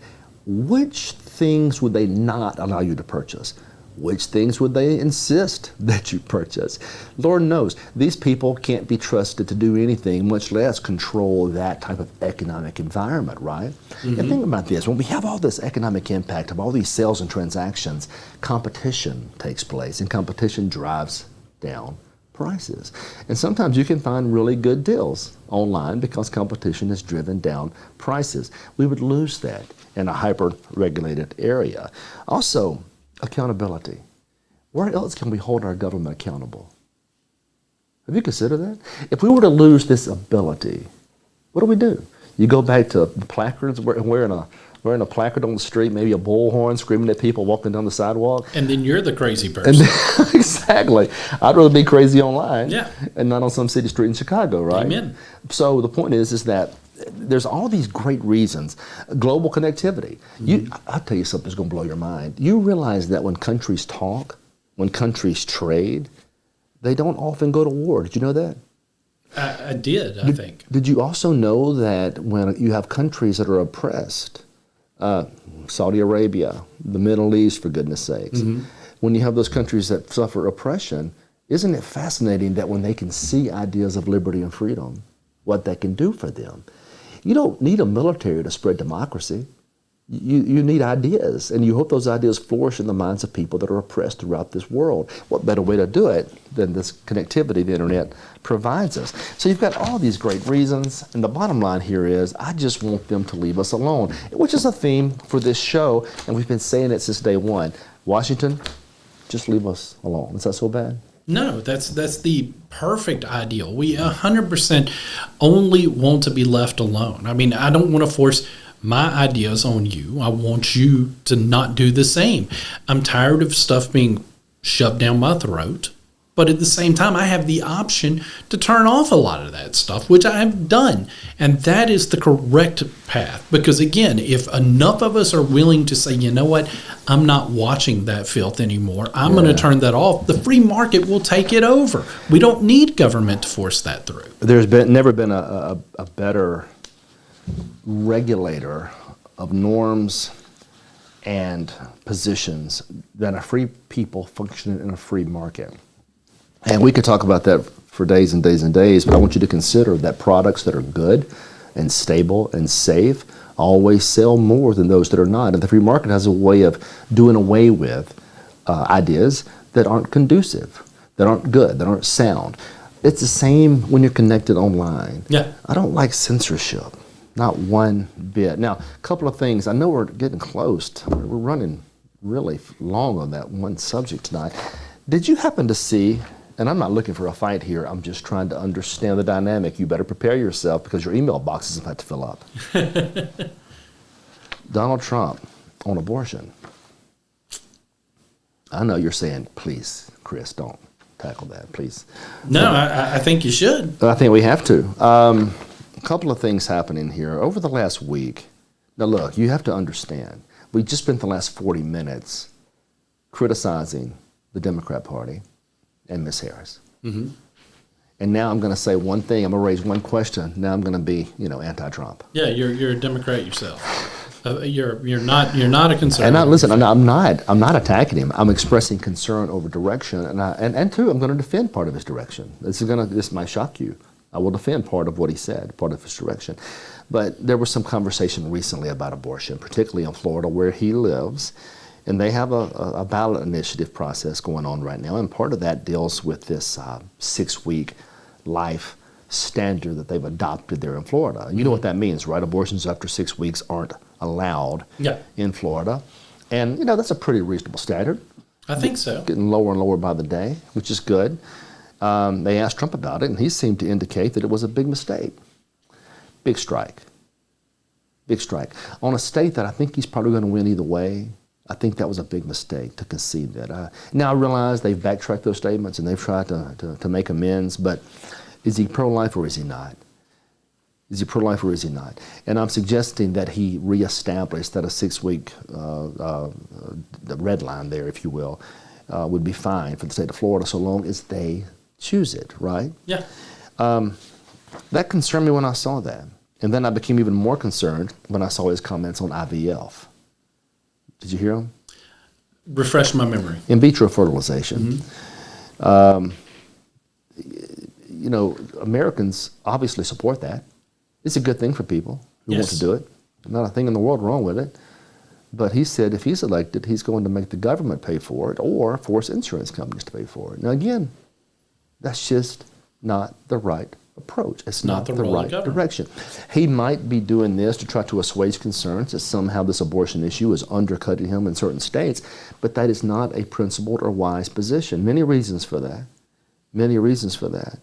Which things would they not allow you to purchase? Which things would they insist that you purchase? Lord knows, these people can't be trusted to do anything, much less control that type of economic environment, right? Mm-hmm. And think about this. When we have all this economic impact of all these sales and transactions, competition takes place, and competition drives down prices. And sometimes you can find really good deals online because competition has driven down prices. We would lose that in a hyper-regulated area. Also, accountability. Where else can we hold our government accountable? Have you considered that? If we were to lose this ability, what do we do? You go back to the placards, wearing a placard on the street, maybe a bullhorn, screaming at people walking down the sidewalk. And then you're the crazy person. Exactly. I'd rather be crazy online and not on some city street in Chicago, right? Amen. So the point is that there's all these great reasons. Global connectivity. Mm-hmm. I'll tell you something that's going to blow your mind. You realize that when countries talk, when countries trade, they don't often go to war. Did you know that? I did, I think. Did you also know that when you have countries that are oppressed, Saudi Arabia, the Middle East, for goodness sakes, mm-hmm. when you have those countries that suffer oppression, isn't it fascinating that when they can see ideas of liberty and freedom, what that can do for them? You don't need a military to spread democracy. You need ideas, and you hope those ideas flourish in the minds of people that are oppressed throughout this world. What better way to do it than this connectivity the internet provides us? So you've got all these great reasons, and the bottom line here is I just want them to leave us alone, which is a theme for this show, and we've been saying it since day one. Washington, just leave us alone. Is that so bad? No, that's the perfect ideal. We 100% only want to be left alone. I mean, I don't want to force my ideas on you. I want you to not do the same. I'm tired of stuff being shoved down my throat, but at the same time, I have the option to turn off a lot of that stuff, which I have done. And that is the correct path. Because again, if enough of us are willing to say, you know what, I'm not watching that filth anymore, I'm going to turn that off, the free market will take it over. We don't need government to force that through. There's never been a better regulator of norms and positions than a free people functioning in a free market. And we could talk about that for days and days and days, but I want you to consider that products that are good and stable and safe always sell more than those that are not. And the free market has a way of doing away with ideas that aren't conducive, that aren't good, that aren't sound. It's the same when you're connected online. Yeah. I don't like censorship. Not one bit. Now, a couple of things. I know we're getting close. We're running really long on that one subject tonight. Did you happen to see, and I'm not looking for a fight here, I'm just trying to understand the dynamic. You better prepare yourself because your email box is about to fill up. Donald Trump on abortion. I know you're saying, please, Chris, don't tackle that, please. No, I think you should. I think we have to. A couple of things happening here over the last week. Now look, you have to understand, we just spent the last 40 minutes criticizing the Democrat Party and Ms. Harris. Mm-hmm. And now I'm going to say one thing, I'm going to raise one question, now I'm going to be, anti-Trump. Yeah, you're a Democrat yourself. You're not a conservative. And listen, I'm not attacking him. I'm expressing concern over direction, and two, I'm going to defend part of his direction. This might shock you. I will defend part of what he said, part of his direction. But there was some conversation recently about abortion, particularly in Florida where he lives. And they have a ballot initiative process going on right now. And part of that deals with this 6-week life standard that they've adopted there in Florida. You know what that means, right? Abortions after 6 weeks aren't allowed in Florida. And, that's a pretty reasonable standard. I think so. Getting lower and lower by the day, which is good. They asked Trump about it, and he seemed to indicate that it was a big mistake. Big strike. Big strike. On a state that I think he's probably going to win either way, I think that was a big mistake to concede that. Now I realize they've backtracked those statements and they've tried to make amends, but is he pro-life or is he not? Is he pro-life or is he not? And I'm suggesting that he reestablished that a 6-week the red line there, if you will, would be fine for the state of Florida so long as they choose it, right? Yeah. That concerned me when I saw that. And then I became even more concerned when I saw his comments on IVF. Did you hear him? Refresh my memory. In vitro fertilization. Mm-hmm. Americans obviously support that. It's a good thing for people who want to do it. Not a thing in the world wrong with it. But he said if he's elected, he's going to make the government pay for it or force insurance companies to pay for it. Now, again, that's just not the right approach. It's not the right direction. He might be doing this to try to assuage concerns that somehow this abortion issue is undercutting him in certain states, but that is not a principled or wise position. Many reasons for that. Many reasons for that.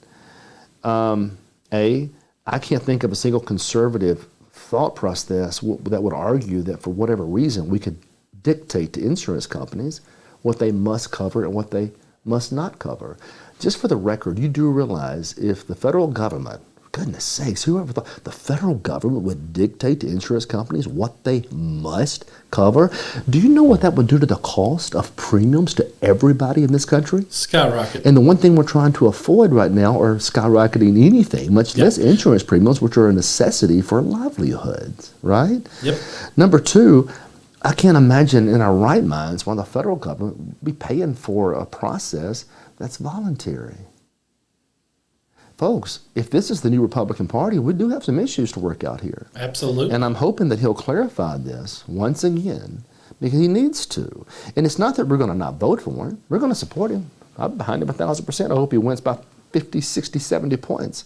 I can't think of a single conservative thought process that would argue that for whatever reason we could dictate to insurance companies what they must cover and what they must not cover. Just for the record, you do realize if the federal government, goodness sakes, whoever thought the federal government would dictate to insurance companies what they must cover? Do you know what that would do to the cost of premiums to everybody in this country? Skyrocket. And the one thing we're trying to avoid right now are skyrocketing anything, much less insurance premiums, which are a necessity for livelihoods, right? Yep. Number two, I can't imagine in our right minds why the federal government would be paying for a process that's voluntary. folks, if this is the new Republican Party, we do have some issues to work out here. Absolutely. And I'm hoping that he'll clarify this once again, because he needs to. And it's not that we're going to not vote for him. We're going to support him. I'm behind him 1,000%. I hope he wins by 50, 60, 70 points.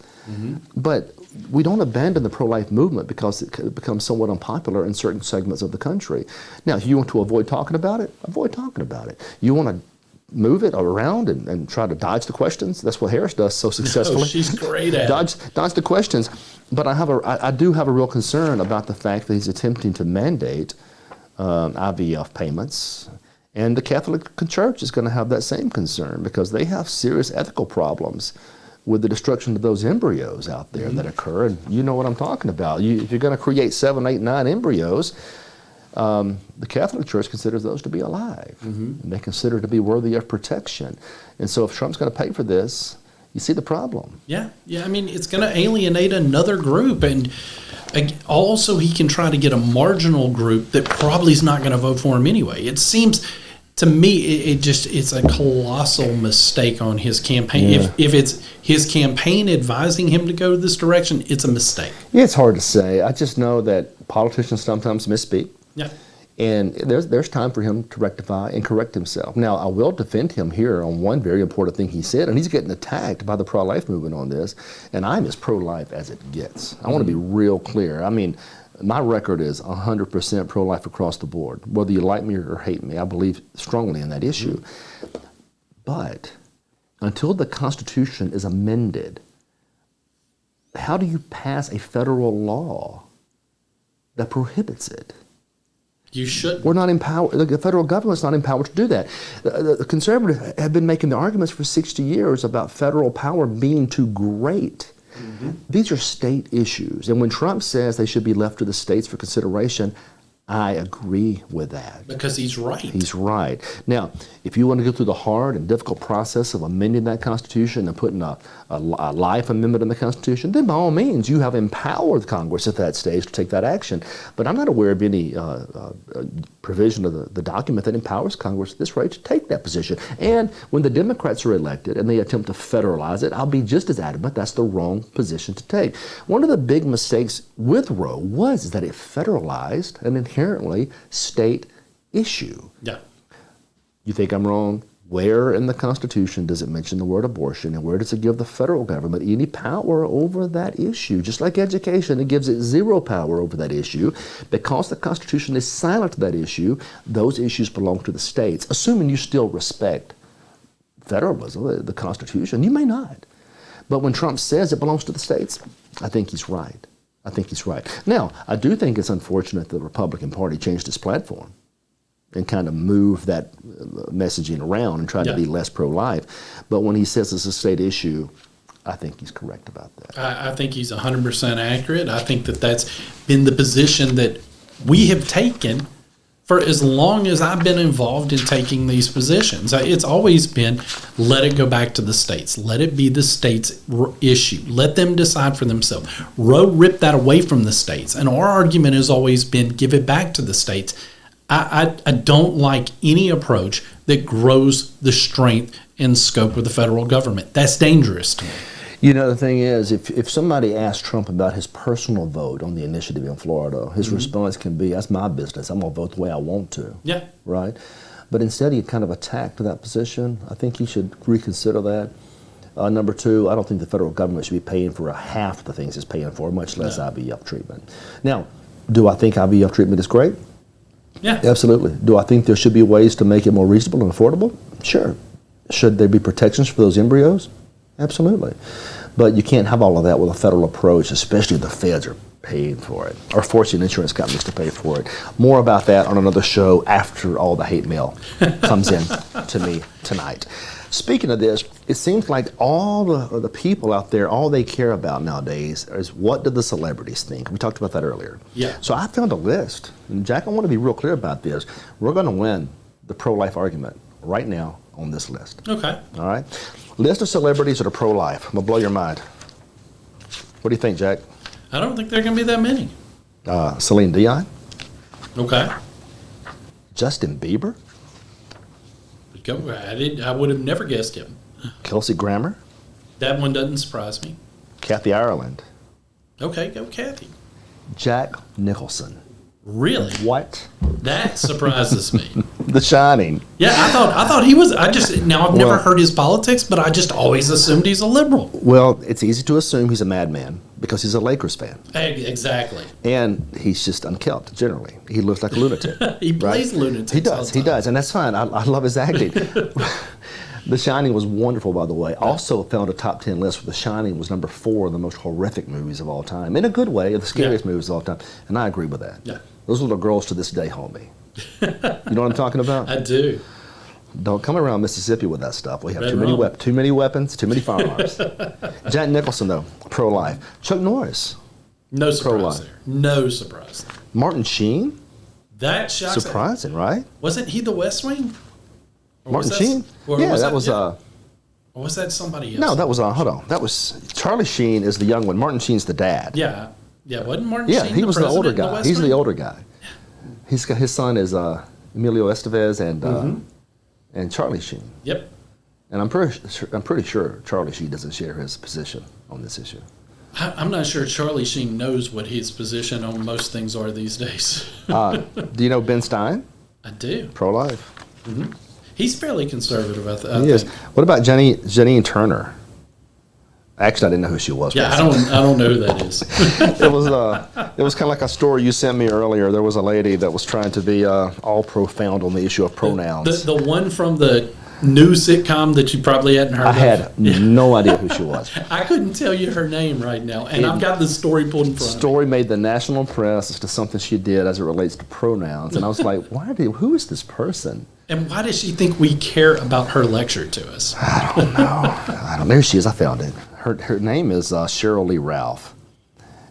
But we don't abandon the pro-life movement because it becomes somewhat unpopular in certain segments of the country. Now, if you want to avoid talking about it, avoid talking about it. You want to move it around and try to dodge the questions. That's what Harris does so successfully. No, she's great at dodge the questions. But I do have a real concern about the fact that he's attempting to mandate IVF payments. And the Catholic Church is going to have that same concern because they have serious ethical problems with the destruction of those embryos out there that occur. And you know what I'm talking about. If you're going to create 7, 8, 9 embryos, the Catholic Church considers those to be alive. And they consider to be worthy of protection. And so if Trump's going to pay for this, you see the problem. Yeah. I mean, it's going to alienate another group. And also he can try to get a marginal group that probably is not going to vote for him anyway. It seems to me it's a colossal mistake on his campaign. If it's his campaign advising him to go this direction, it's a mistake. Yeah, it's hard to say. I just know that politicians sometimes misspeak. Yeah. And there's time for him to rectify and correct himself. Now, I will defend him here on one very important thing he said, and he's getting attacked by the pro-life movement on this, and I'm as pro-life as it gets. I want to be real clear. I mean, my record is 100% pro-life across the board. Whether you like me or hate me, I believe strongly in that issue. But until the Constitution is amended, how do you pass a federal law that prohibits it? You should. We're not empowered. The federal government's not empowered to do that. The conservatives have been making the arguments for 60 years about federal power being too great. These are state issues. And when Trump says they should be left to the states for consideration, I agree with that. Because he's right. He's right. Now, if you want to go through the hard and difficult process of amending that Constitution and putting a life amendment in the Constitution, then by all means, you have empowered Congress at that stage to take that action. But I'm not aware of any provision of the document that empowers Congress at this rate to take that position. And when the Democrats are elected and they attempt to federalize it, I'll be just as adamant that's the wrong position to take. One of the big mistakes with Roe was that it federalized an inherently state issue. Yeah. You think I'm wrong? Where in the Constitution does it mention the word abortion, and where does it give the federal government any power over that issue? Just like education, it gives it zero power over that issue. Because the Constitution is silent to that issue, those issues belong to the states, assuming you still respect federalism, the Constitution. You may not. But when Trump says it belongs to the states, I think he's right. I think he's right. Now, I do think it's unfortunate the Republican Party changed its platform and kind of moved that messaging around and tried to be less pro-life. But when he says it's a state issue, I think he's correct about that. I think he's 100% accurate. I think that that's been the position that we have taken for as long as I've been involved in taking these positions. It's always been, let it go back to the states. Let it be the states' issue. Let them decide for themselves. Roe ripped that away from the states. And our argument has always been, give it back to the states. I don't like any approach that grows the strength and scope of the federal government. That's dangerous to me. You know, the thing is, if somebody asked Trump about his personal vote on the initiative in Florida, his response can be, that's my business. I'm going to vote the way I want to. Yeah. Right? But instead he kind of attacked that position. I think he should reconsider that. Number two, I don't think the federal government should be paying for half the things it's paying for, much less IVF treatment. Now, do I think IVF treatment is great? Yeah. Absolutely. Do I think there should be ways to make it more reasonable and affordable? Sure. Should there be protections for those embryos? Absolutely. But you can't have all of that with a federal approach, especially if the feds are paying for it or forcing insurance companies to pay for it. More about that on another show after all the hate mail comes in to me tonight. Speaking of this, it seems like all the people out there, all they care about nowadays is what do the celebrities think. We talked about that earlier. Yeah. So I found a list. And Jack, I want to be real clear about this. We're going to win the pro-life argument right now on this list. Okay. All right? List of celebrities that are pro-life. I'm going to blow your mind. What do you think, Jack? I don't think there are going to be that many. Celine Dion. Okay. Justin Bieber. I would have never guessed him. Kelsey Grammer. That one doesn't surprise me. Kathy Ireland. Okay, go Kathy. Jack Nicholson. Really? What? That surprises me. The Shining. Yeah, I thought he was. I've never heard his politics, but I just always assumed he's a liberal. Well, it's easy to assume he's a madman because he's a Lakers fan. Exactly. And he's just unkempt, generally. He looks like a lunatic. He plays lunatics. He does, and that's fine. I love his acting. The Shining was wonderful, by the way. Also found a top 10 list where The Shining was number 4 of the most horrific movies of all time. In a good way, the scariest movies of all time. And I agree with that. Yeah. Those little girls to this day haunt me. You know what I'm talking about? I do. Don't come around Mississippi with that stuff. We have Right too many weapons, too many firearms. Jack Nicholson, though, pro-life. Chuck Norris. No surprise Pro-life. there. No surprise. Martin Sheen. That shocks me. Surprising, right? Wasn't he the West Wing? Or Martin was that- Sheen? or Yeah, was that was... Or was that somebody else? No, that was hold on. That was Charlie Sheen is the young one. Martin Sheen's the dad. Yeah. Wasn't Martin Yeah, Sheen he was the older president in guy. West He's Wing? the older guy. He's got his son is Emilio Estevez and Charlie Sheen. Yep. And I'm pretty sure Charlie Sheen doesn't share his position on this issue. I'm not sure Charlie Sheen knows what his position on most things are these days. Do you know Ben Stein? I do. Pro-life. He's fairly conservative, I He is. think. What about Janine Turner? Actually, I didn't know who she was. Yeah, I don't know who that is. It was kind of like a story you sent me earlier. There was a lady that was trying to be all profound on the issue of pronouns. The one from the new sitcom that you probably hadn't heard I of. had no idea who she was. I couldn't tell you her name right now, and I've got the story pulled in front of me. Story made the national press as to something she did as it relates to pronouns, and I was like, who is this person? And why does she think we care about her lecture to us? I don't know. There she is. I found it. Her name is Cheryl Lee Ralph,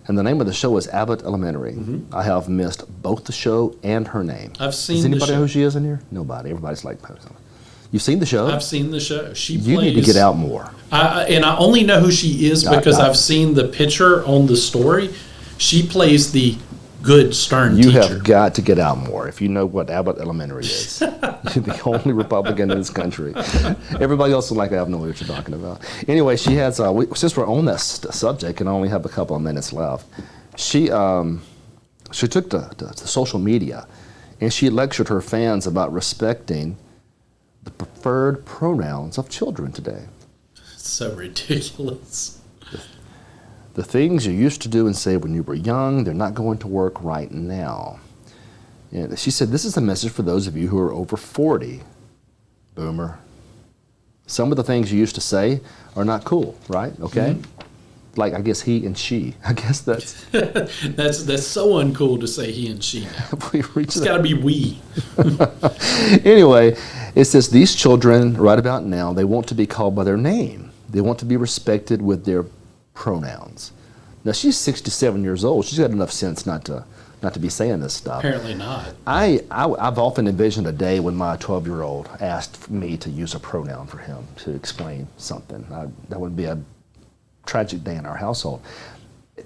and the name of the show is Abbott Elementary. I have missed both the show and her name. I've seen Does the anybody show. know who she is in here? Nobody. Everybody's like, you've seen the show? I've seen the show. You need to get out more. And I only know who she is because I've seen the picture on the story. She plays the good, stern You teacher. have got to get out more. If you know what Abbott Elementary is, you're the only Republican in this country. Everybody else is like, I have no idea what you're talking about. Anyway, she has, since we're on that subject and I only have a couple of minutes left, she took to social media and she lectured her fans about respecting the preferred pronouns of children today. So ridiculous. The things you used to do and say when you were young, they're not going to work right now. And she said, this is a message for those of you who are over 40, boomer. Some of the things you used to say are not cool, right? Okay? Like, I guess he and she. I guess that's... That's so uncool to say he and she now. It's got to be we. Anyway, it says, these children right about now, they want to be called by their name. They want to be respected with their pronouns. Now, she's 67 years old. She's got enough sense not to be saying this stuff. Apparently not. I've often envisioned a day when my 12-year-old asked me to use a pronoun for him to explain something. That would be a tragic day in our household.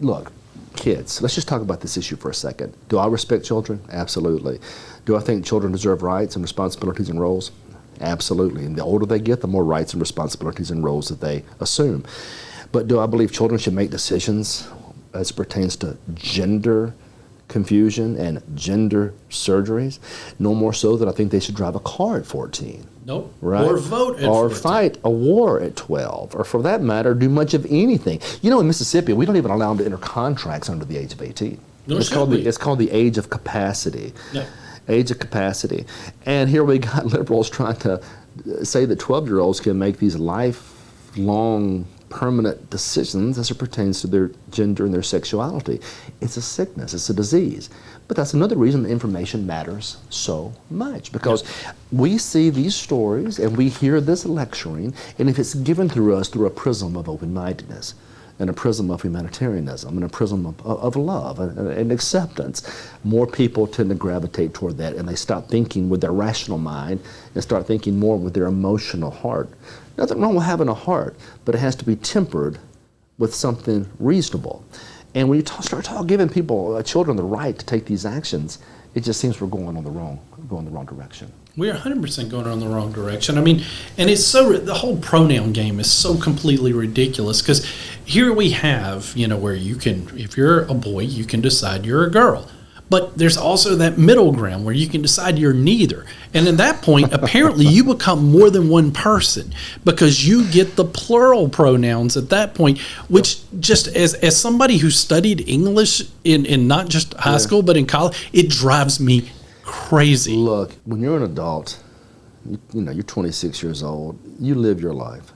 Look, kids, let's just talk about this issue for a second. Do I respect children? Absolutely. Do I think children deserve rights and responsibilities and roles? Absolutely. And the older they get, the more rights and responsibilities and roles that they assume. But do I believe children should make decisions as it pertains to gender confusion and gender surgeries? No more so than I think they should drive a car at 14. Nope. Right? Or vote at or 14. fight a war at 12, or for that matter, do much of anything. You know, in Mississippi, we don't even allow them to enter contracts under the age of 18. Nor It's should called we. it's called the age of capacity. Yeah. Age of capacity. And here we got liberals trying to say that 12-year-olds can make these lifelong permanent decisions as it pertains to their gender and their sexuality. It's a sickness, it's a disease. But that's another reason the information matters so much, because we see these stories and we hear this lecturing, and if it's given through us through a prism of open-mindedness, and a prism of humanitarianism, and a prism of love and acceptance, more people tend to gravitate toward that, and they stop thinking with their rational mind and start thinking more with their emotional heart. Nothing wrong with having a heart, but it has to be tempered with something reasonable. And when you start giving people, children, the right to take these actions, it just seems we're going the wrong direction. We are 100% going in the wrong direction. I mean, and it's the whole pronoun game is so completely ridiculous because here we have, where you can, if you're a boy, you can decide you're a girl. But there's also that middle ground where you can decide you're neither. And at that point, apparently you become more than one person because you get the plural pronouns at that point, which just as somebody who studied English in not just high school, but in college, it drives me crazy. Look, when you're an adult, you're 26 years old, you live your life.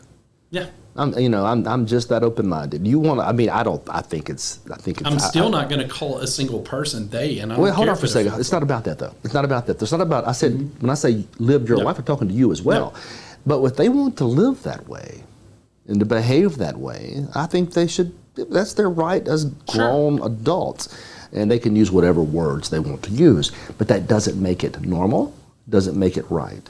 Yeah. I'm just that open-minded. You want to? I think it's. I'm still not going to call a single person they. And well, hold on for a second. It's not about that though. It's not about that. It's not about. I said when I say live your life, I'm talking to you as well. But if they want to live that way and to behave that way, I think they should. That's their right as grown adults, and they can use whatever words they want to use. But that doesn't make it normal. Doesn't make it right.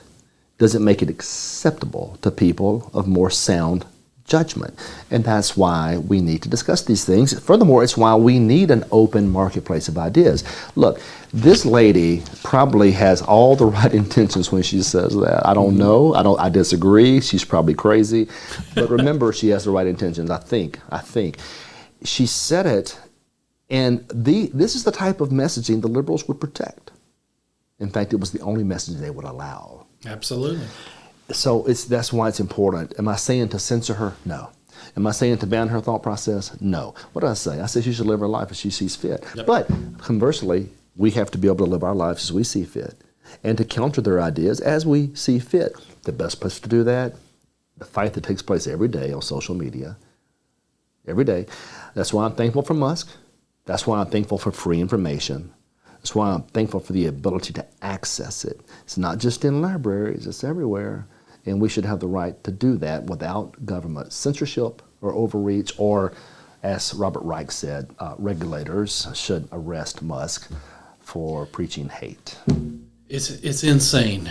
Doesn't make it acceptable to people of more sound judgment. And that's why we need to discuss these things. Furthermore, it's why we need an open marketplace of ideas. Look, this lady probably has all the right intentions when she says that. I don't know. I disagree. She's probably crazy. But remember, she has the right intentions, I think. She said it, and this is the type of messaging the liberals would protect. In fact, it was the only message they would allow. Absolutely. So that's why it's important. Am I saying to censor her? No. Am I saying to ban her thought process? No. What do I say? I say she should live her life as she sees fit. Yep. But conversely, we have to be able to live our lives as we see fit and to counter their ideas as we see fit. The best place to do that, the fight that takes place every day on social media, every day. That's why I'm thankful for Musk. That's why I'm thankful for free information. That's why I'm thankful for the ability to access it. It's not just in libraries, it's everywhere. And we should have the right to do that without government censorship or overreach, or, as Robert Reich said, regulators should arrest Musk for preaching hate. It's insane.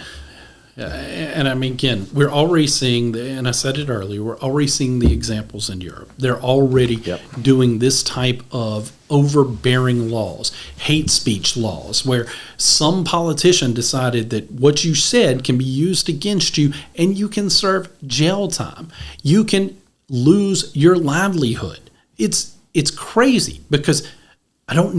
And I mean, again, we're already seeing, and I said it earlier, we're already seeing the examples in Europe. They're already doing this type of overbearing laws, hate speech laws, where some politician decided that what you said can be used against you and you can serve jail time. You can lose your livelihood. It's crazy because I don't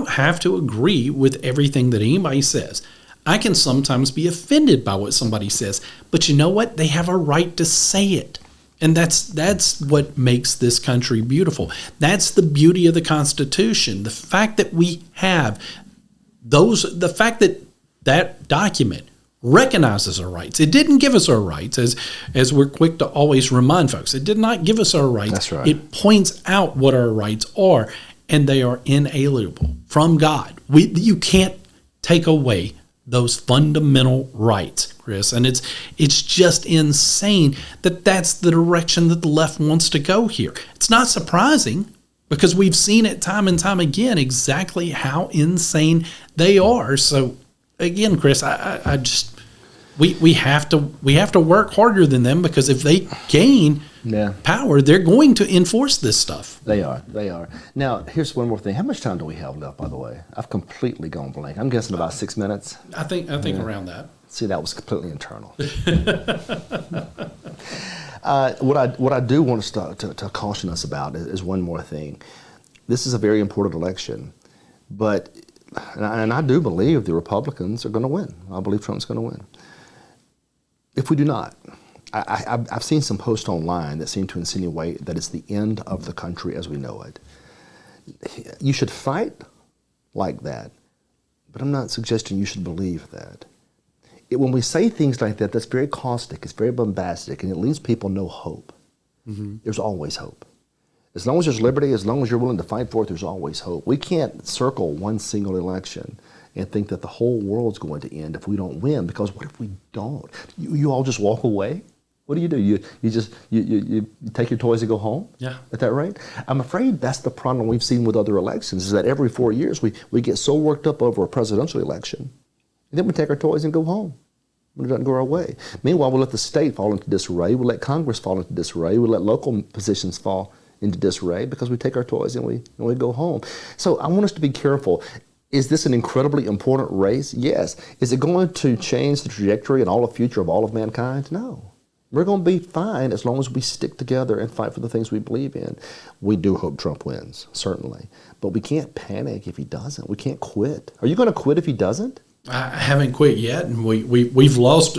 have to agree with everything that anybody says. I can sometimes be offended by what somebody says, but you know what? They have a right to say it. And that's what makes this country beautiful. That's the beauty of the Constitution. The fact that we have the fact that document recognizes our rights. It didn't give us our rights, as we're quick to always remind folks. It did not give us our rights. That's right. It points out what our rights are, and they are inalienable from God. You can't take away those fundamental rights, Chris. And it's just insane that that's the direction that the left wants to go here. It's not surprising because we've seen it time and time again exactly how insane they are. So again, Chris, I just we have to work harder than them, because if they gain power, they're going to enforce this stuff. They are. Now, here's one more thing. How much time do we have left, by the way? I've completely gone blank. I'm guessing about 6 minutes. I think around that. See, that was completely internal. What I do want to caution us about is one more thing. This is a very important election, but and I do believe the Republicans are going to win. I believe Trump's going to win. If we do not, I've seen some posts online that seem to insinuate that it's the end of the country as we know it. You should fight like that, but I'm not suggesting you should believe that. When we say things like that, that's very caustic, it's very bombastic, and it leaves people no hope. Mm-hmm. There's always hope. As long as there's liberty, as long as you're willing to fight for it, there's always hope. We can't circle one single election and think that the whole world's going to end if we don't win, because what if we don't? You all just walk away? What do? You just take your toys and go home? Yeah. At that rate? I'm afraid that's the problem we've seen with other elections, is that every 4 years we get so worked up over a presidential election, and then we take our toys and go home when it doesn't go our way. Meanwhile, we let the state fall into disarray, we let Congress fall into disarray, we let local positions fall into disarray because we take our toys and we go home. So I want us to be careful. Is this an incredibly important race? Yes. Is it going to change the trajectory and all the future of all of mankind? No. We're going to be fine as long as we stick together and fight for the things we believe in. We do hope Trump wins, certainly. But we can't panic if he doesn't. We can't quit. Are you going to quit if he doesn't? I haven't quit yet, and we've lost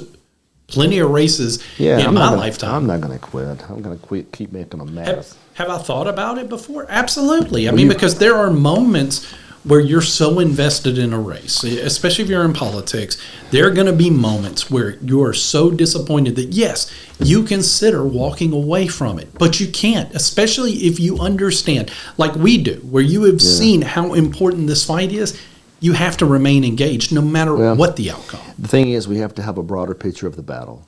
plenty of races in my lifetime. I'm not going to quit. I'm going to keep making a mess. Have I thought about it before? Absolutely. I mean, because there are moments where you're so invested in a race, especially if you're in politics, there are going to be moments where you are so disappointed that, yes, you consider walking away from it, but you can't, especially if you understand, like we do, where you have seen how important this fight is. You have to remain engaged no matter what the outcome. The thing is, we have to have a broader picture of the battle.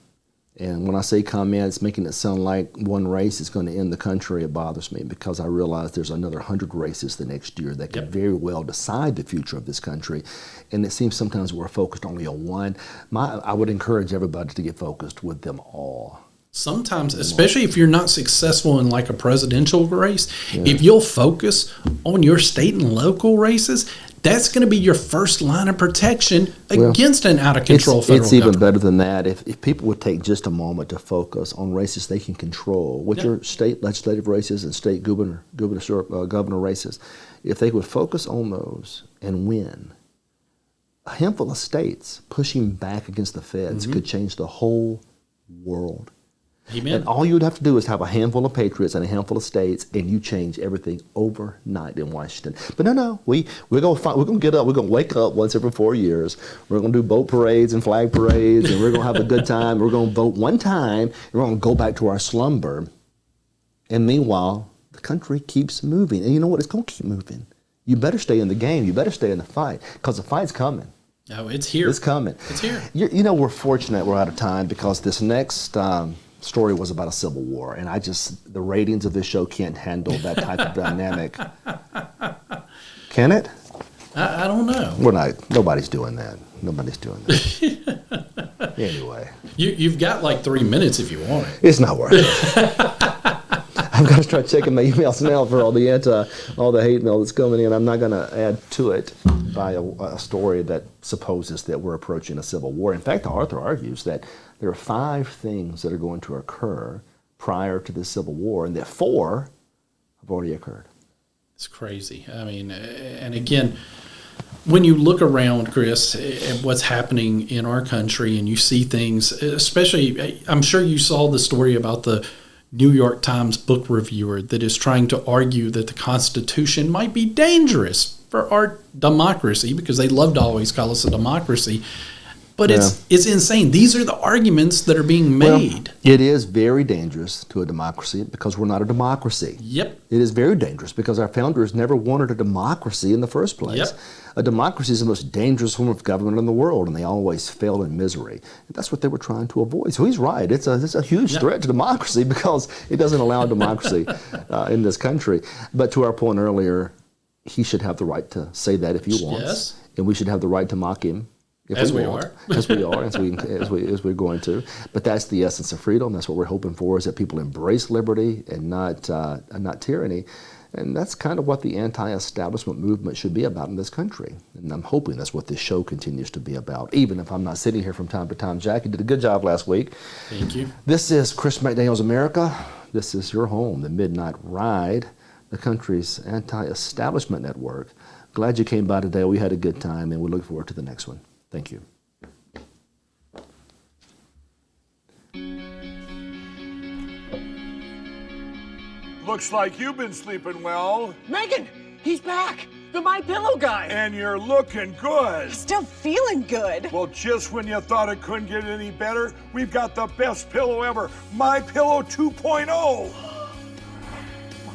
And when I say comments, making it sound like one race is going to end the country, it bothers me because I realize there's another 100 races the next year that could very well decide the future of this country. And it seems sometimes we're focused only on one. I would encourage everybody to get focused with them all. Sometimes, especially if you're not successful in like a presidential race, if you'll focus on your state and local races, that's going to be your first line of protection against an out-of-control federal It's even government. better than that. If people would take just a moment to focus on races they can control, which are state legislative races and state governor races, if they would focus on those and win, a handful of states pushing back against the feds could change the whole world. Amen. And all you would have to do is have a handful of patriots and a handful of states, and you change everything overnight in Washington. But no, we're gonna get up. We're gonna wake up once every 4 years. We're gonna do boat parades and flag parades, and we're gonna have a good time. We're gonna vote one time, and we're gonna go back to our slumber. And meanwhile, the country keeps moving. And you know what? It's gonna keep moving. You better stay in the game. You better stay in the fight, because the fight's coming. Oh, it's here. It's coming. It's here. You know, we're fortunate we're out of time, because this next story was about a civil war, and the ratings of this show can't handle that type of dynamic. Can it? I don't know. Nobody's doing that. Nobody's doing that. Anyway. You've got like 3 minutes if you want it. It's not worth it. I'm going to start checking my emails now for all the hate mail that's coming in. I'm not going to add to it by a story that supposes that we're approaching a civil war. In fact, the author argues that there are 5 things that are going to occur prior to the civil war, and that 4 have already occurred. It's crazy. I mean, and again, when you look around, Chris, at what's happening in our country, and you see things, especially, I'm sure you saw the story about the New York Times book reviewer that is trying to argue that the Constitution might be dangerous for our democracy, because they love to always call us a democracy. But it's insane. These are the arguments that are being made. Well, it is very dangerous to a democracy, because we're not a democracy. Yep. It is very dangerous because our founders never wanted a democracy in the first place. Yep. A democracy is the most dangerous form of government in the world, and they always fail in misery. And that's what they were trying to avoid. So he's right. It's a huge threat to democracy, because it doesn't allow democracy in this country. But to our point earlier, he should have the right to say that if he wants. Yes. And we should have the right to mock him. As we're going to. But that's the essence of freedom. That's what we're hoping for, is that people embrace liberty and not tyranny. And that's kind of what the anti-establishment movement should be about in this country. And I'm hoping that's what this show continues to be about, even if I'm not sitting here from time to time. Jackie did a good job last week. Thank you. This is Chris McDaniel's America. This is your home, the Midnight Ride, the country's anti-establishment network. Glad you came by today. We had a good time, and we look forward to the next one. Thank you. Looks like you've been sleeping well. Megan, he's back. The My Pillow guy. And you're looking good. Still feeling good. Well, just when you thought it couldn't get any better, we've got the best pillow ever, My Pillow 2.0.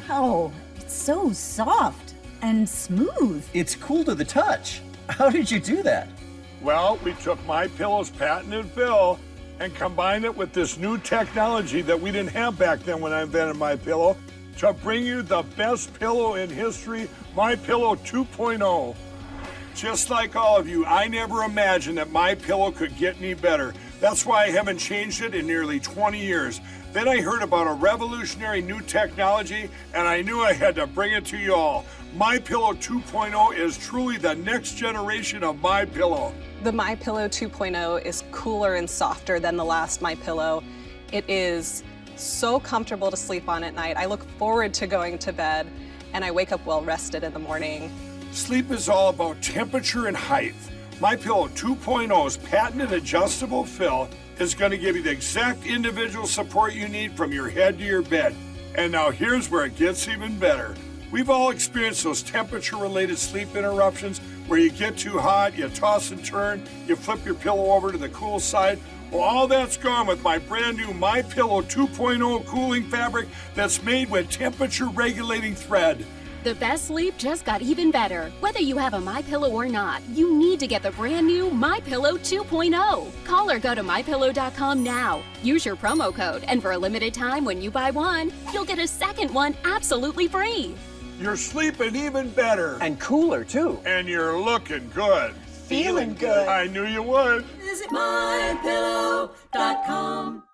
Wow, it's so soft and smooth. It's cool to the touch. How did you do that? Well, we took My Pillow's patented fill and combined it with this new technology that we didn't have back then when I invented My Pillow to bring you the best pillow in history, My Pillow 2.0. Just like all of you, I never imagined that My Pillow could get any better. That's why I haven't changed it in nearly 20 years. Then I heard about a revolutionary new technology, and I knew I had to bring it to you all. My Pillow 2.0 is truly the next generation of My Pillow. The My Pillow 2.0 is cooler and softer than the last My Pillow. It is so comfortable to sleep on at night. I look forward to going to bed, and I wake up well rested in the morning. Sleep is all about temperature and height. MyPillow 2.0's patented adjustable fill is going to give you the exact individual support you need from your head to your bed. And now here's where it gets even better. We've all experienced those temperature-related sleep interruptions where you get too hot, you toss and turn, you flip your pillow over to the cool side. Well, all that's gone with my brand new MyPillow 2.0 cooling fabric that's made with temperature-regulating thread. The best sleep just got even better. Whether you have a MyPillow or not, you need to get the brand new MyPillow 2.0. Call or go to MyPillow.com now. Use your promo code, and for a limited time when you buy one, you'll get a second one absolutely free. You're sleeping even better. And cooler, too. And you're looking good. Feeling good. I knew you would. Visit mypillow.com.